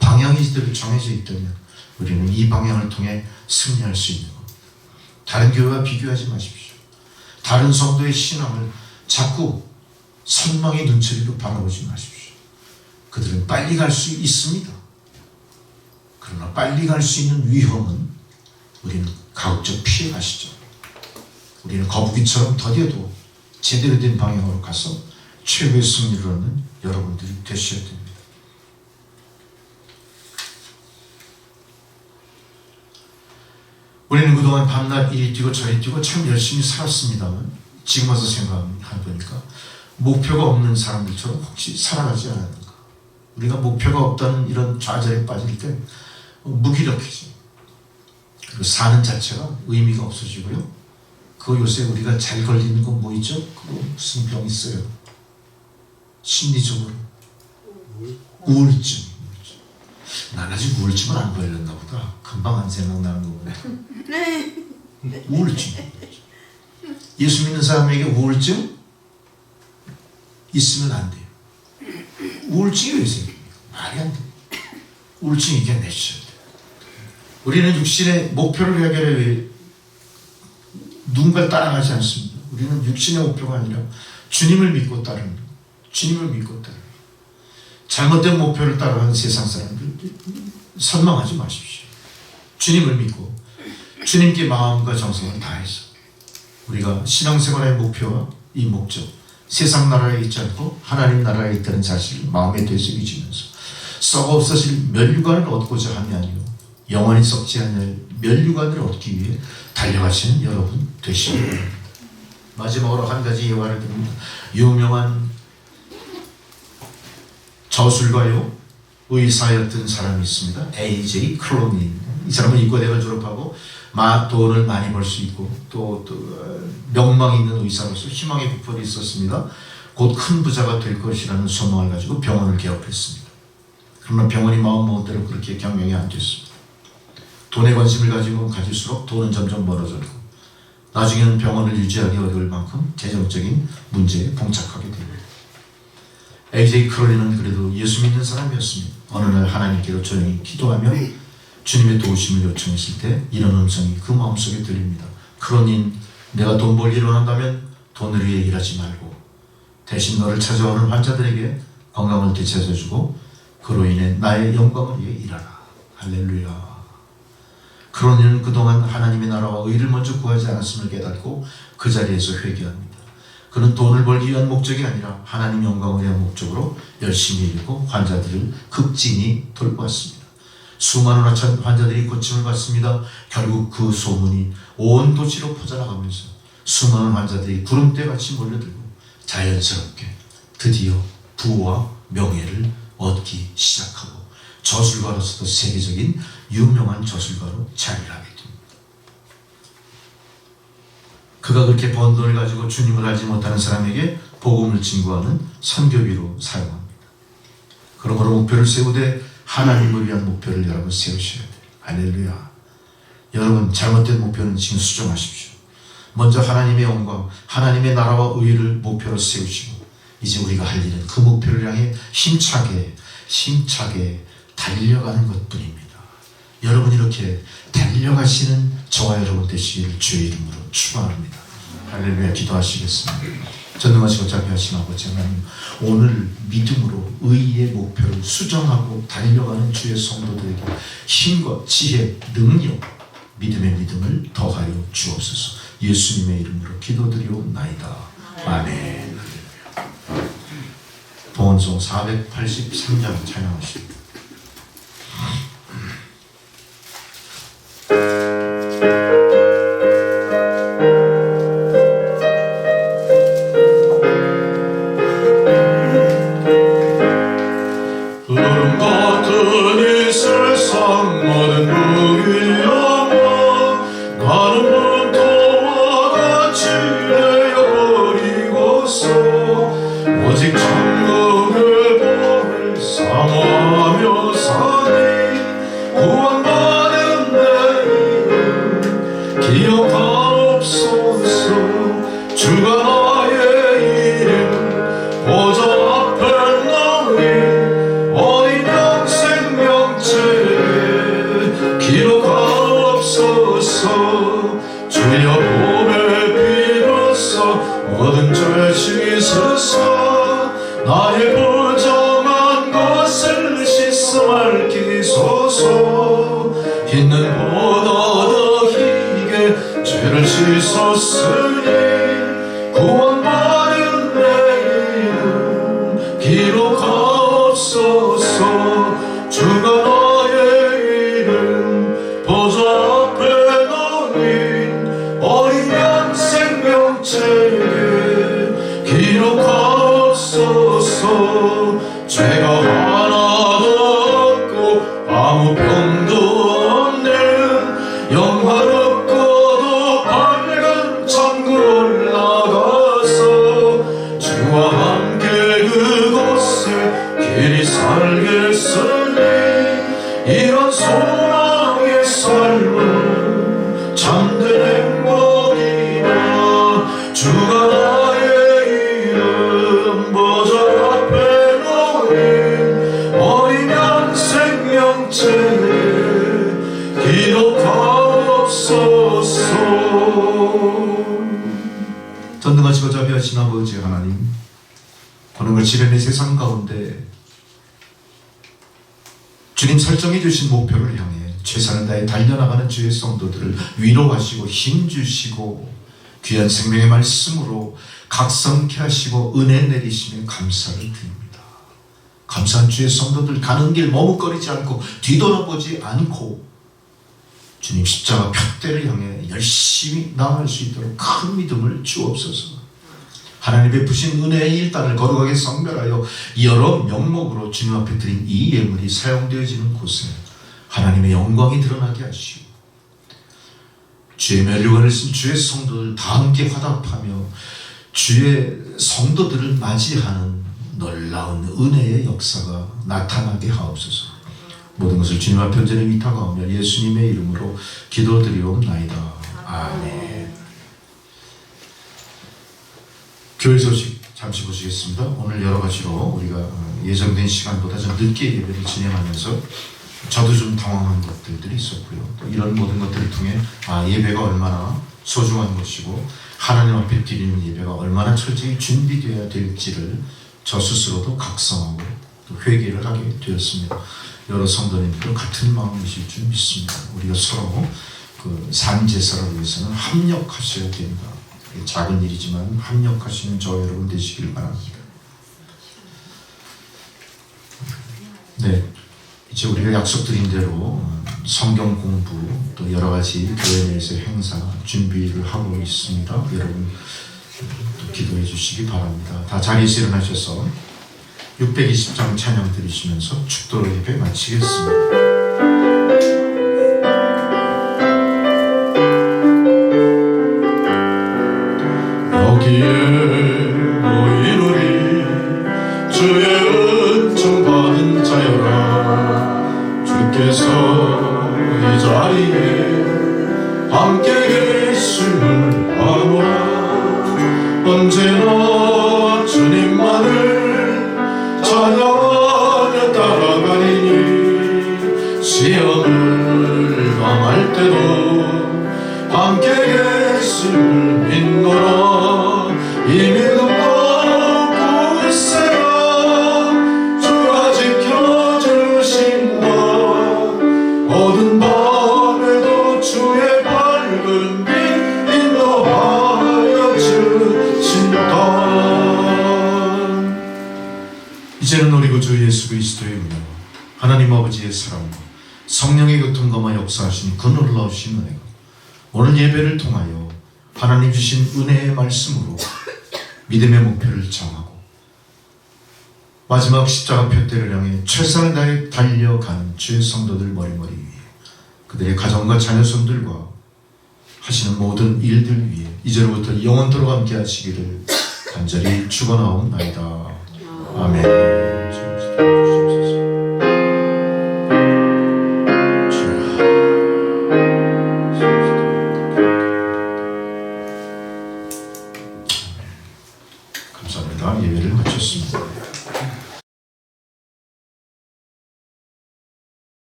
방향이 제대로 정해져 있다면 우리는 이 방향을 통해 승리할 수 있는 겁니다. 다른 교회와 비교하지 마십시오. 다른 성도의 신앙을 자꾸 선망의 눈초리로 바라보지 마십시오. 그들은 빨리 갈 수 있습니다. 그러나 빨리 갈 수 있는 위험은 우리는 가급적 피해 가시죠. 우리는 거북이처럼 더디어도 제대로 된 방향으로 가서 최고의 승리를 얻는 여러분들이 되셔야 됩니다. 우리는 그동안 밤낮 이리 뛰고 저리 뛰고 참 열심히 살았습니다만 지금 와서 생각해보니까 목표가 없는 사람들처럼 혹시 살아가지 않았는가. 우리가 목표가 없다는 이런 좌절에 빠질 때 무기력해져. 그리고 사는 자체가 의미가 없어지고요. 그 요새 우리가 잘 걸리는 건 뭐 있죠? 그거 무슨 병 있어요? 심리적으로 우울증. 난 아직 우울증은 안 걸렸나 보다. 금방 안 생각나는 거보네. 우울증. 예수 믿는 사람에게 우울증 있으면 안 돼요. 우울증이 왜 생깁니까? 말이 안 돼요. 우울증이 이게 내셔야 돼요. 우리는 육신의 목표를 해결해 위해 누군가를 따라가지 않습니다. 우리는 육신의 목표가 아니라 주님을 믿고 따르는 거예요. 주님을 믿고 따르는 거예요. 잘못된 목표를 따라가는 세상 사람들 선망하지 마십시오. 주님을 믿고 주님께 마음과 정성을 다해서 우리가 신앙생활의 목표와 이 목적, 세상 나라에 있지 않고 하나님 나라에 있다는 사실을 마음에 되새기면서 썩어 없어질 면류관을 얻고자 함이 아니요 영원히 썩지 않을 면류관을 얻기 위해 달려가시는 여러분 되시기 바랍니다. 마지막으로 한 가지 예화를 드립니다. 유명한 저술가요 의사였던 사람이 있습니다. A.J. 클로닌. 이 사람은 이과대학을 졸업하고 돈을 많이 벌 수 있고 또 명망 있는 의사로서 희망의 부펄이 있었습니다. 곧 큰 부자가 될 것이라는 소망을 가지고 병원을 개업했습니다. 그러나 병원이 마음먹은 대로 그렇게 경영이 안 됐습니다. 돈에 관심을 가질수록 돈은 점점 멀어졌고 나중에는 병원을 유지하기 어려울 만큼 재정적인 문제에 봉착하게 됩니다. A.J. 크롤린은 그래도 예수 믿는 사람이었습니다. 어느 날 하나님께로 조용히 기도하며 주님의 도우심을 요청했을 때 이런 음성이 그 마음속에 들립니다. 크롤린, 내가 돈 벌기를 원한다면 돈을 위해 일하지 말고 대신 너를 찾아오는 환자들에게 건강을 되찾아주고 그로 인해 나의 영광을 위해 일하라. 할렐루야. 크롤린은 그동안 하나님의 나라와 의를 먼저 구하지 않았음을 깨닫고 그 자리에서 회개합니다. 그는 돈을 벌기 위한 목적이 아니라 하나님 영광을 위한 목적으로 열심히 일하고 환자들을 극진히 돌보았습니다. 수많은 환자들이 고침을 받습니다. 결국 그 소문이 온 도시로 퍼져나가면서 수많은 환자들이 구름대같이 몰려들고 자연스럽게 드디어 부와 명예를 얻기 시작하고 저술가로서도 세계적인 유명한 저술가로 자리를 하게 됩니다. 그가 그렇게 번 돈을 가지고 주님을 알지 못하는 사람에게 복음을 증거하는 선교비로 사용합니다. 그러므로 목표를 세우되 하나님을 위한 목표를 여러분 세우셔야 돼요. 할렐루야. 여러분 잘못된 목표는 지금 수정하십시오. 먼저 하나님의 영광, 하나님의 나라와 의를 목표로 세우시고 이제 우리가 할 일은 그 목표를 향해 힘차게 달려가는 것뿐입니다. 여러분 이렇게 달려가시는 저와 여러분 되시기를 주의 이름으로 축원합니다. 할렐루야. 기도하시겠습니다. 전능하시고 자비하신 아버지 하나님, 오늘 믿음으로 의의 목표를 수정하고 달려가는 주의 성도들에게 힘과 지혜, 능력, 믿음의 믿음을 더하여 주옵소서. 예수님의 이름으로 기도드리옵나이다. 아멘. 봉헌송 483장 찬양하십니다. 구름 같은 이 세상 모든 무기여만 나는 문토와 같이 내어버리고서 오직 천국의 복을 사모하며 사니 구원받은 내 이름 기억하옵소서. 주가 나의 이름 보좌 앞에 놓인 어린 영생 명체에 기록하옵소서. 주여 보배 비로소 모든 죄 씻으사 나의 부정한 것을 씻어 맑히소서. 있는 보다 더 희게 죄를 씻었으니 구원받은 내 이름 기록하옵소서. 주가 나의 이름 보좌 앞에 놓인 어린 양 생명체에 기록하옵소서. 죄가 하나도 없고 아무 병도 없는 영광 인도하시고 자비하신 아버지 하나님, 오늘 그 지련의 세상 가운데 주님 설정해 주신 목표를 향해 최선을 다해 달려나가는 주의 성도들을 위로하시고 힘주시고 귀한 생명의 말씀으로 각성케 하시고 은혜 내리시며 감사를 드립니다. 감사한 주의 성도들 가는 길 머뭇거리지 않고 뒤돌아보지 않고 주님 십자가 푯대를 향해 열심히 나아갈 수 있도록 큰 믿음을 주옵소서. 하나님 베푸신 은혜의 일단을 거룩하게 성별하여 여러 명목으로 주님 앞에 드린 이 예물이 사용되어지는 곳에 하나님의 영광이 드러나게 하시고 주의 면류관을 쓴 주의 성도들 다 함께 화답하며 주의 성도들을 맞이하는 놀라운 은혜의 역사가 나타나게 하옵소서. 모든 것을 주님 앞에 언제나 위탁하오며 예수님의 이름으로 기도드리옵나이다. 아멘. 교회 소식 잠시 보시겠습니다. 오늘 여러 가지로 우리가 예정된 시간보다 좀 늦게 예배를 진행하면서 저도 좀 당황한 것들이 있었고요. 또 이런 모든 것들을 통해 예배가 얼마나 소중한 것이고 하나님 앞에 드리는 예배가 얼마나 철저히 준비되어야 될지를 저 스스로도 각성하고 또 회개를 하게 되었습니다. 여러 성도님들도 같은 마음이실 줄 믿습니다. 우리가 서로 그 산제사를 위해서는 합력하셔야 됩니다. 작은 일이지만 합력하시는 저 여러분 되시길 바랍니다. 네, 이제 우리가 약속드린 대로 성경 공부 또 여러 가지 교회 내에서 행사 준비를 하고 있습니다. 여러분 또 기도해 주시기 바랍니다. 다 자리에서 일어나셔서 620장 찬양 드리시면서 축도로 예배 마치겠습니다. 여기에 모이노니 주의 은총 받은 자여라. 주께서 이 자리에 함께 계심을 아노라. 언제나 주님만을 찬양하며 따라가리니 시험을 당할 때도 함께 계심을 믿노라. 이 믿음과 굳세라. 주가 지켜주신다. 어두운 밤에도 주의 밝은 빛 인도하여 주신다. 이제는 우리 구주 예수 그리스도의 은혜와 하나님 아버지의 사랑과 성령의 교통감화 역사하신 그 놀라우신 은혜가 오늘 예배를 통하여 하나님 주신 은혜의 말씀으로 믿음의 목표를 정하고 마지막 십자가 푯대를 향해 최선을 다해 달려가는 주의 성도들 머리머리 위에 그들의 가정과 자녀손들과 하시는 모든 일들 위에 이제로부터 영원토록 함께 하시기를 간절히 축원하옵나이다. 아멘.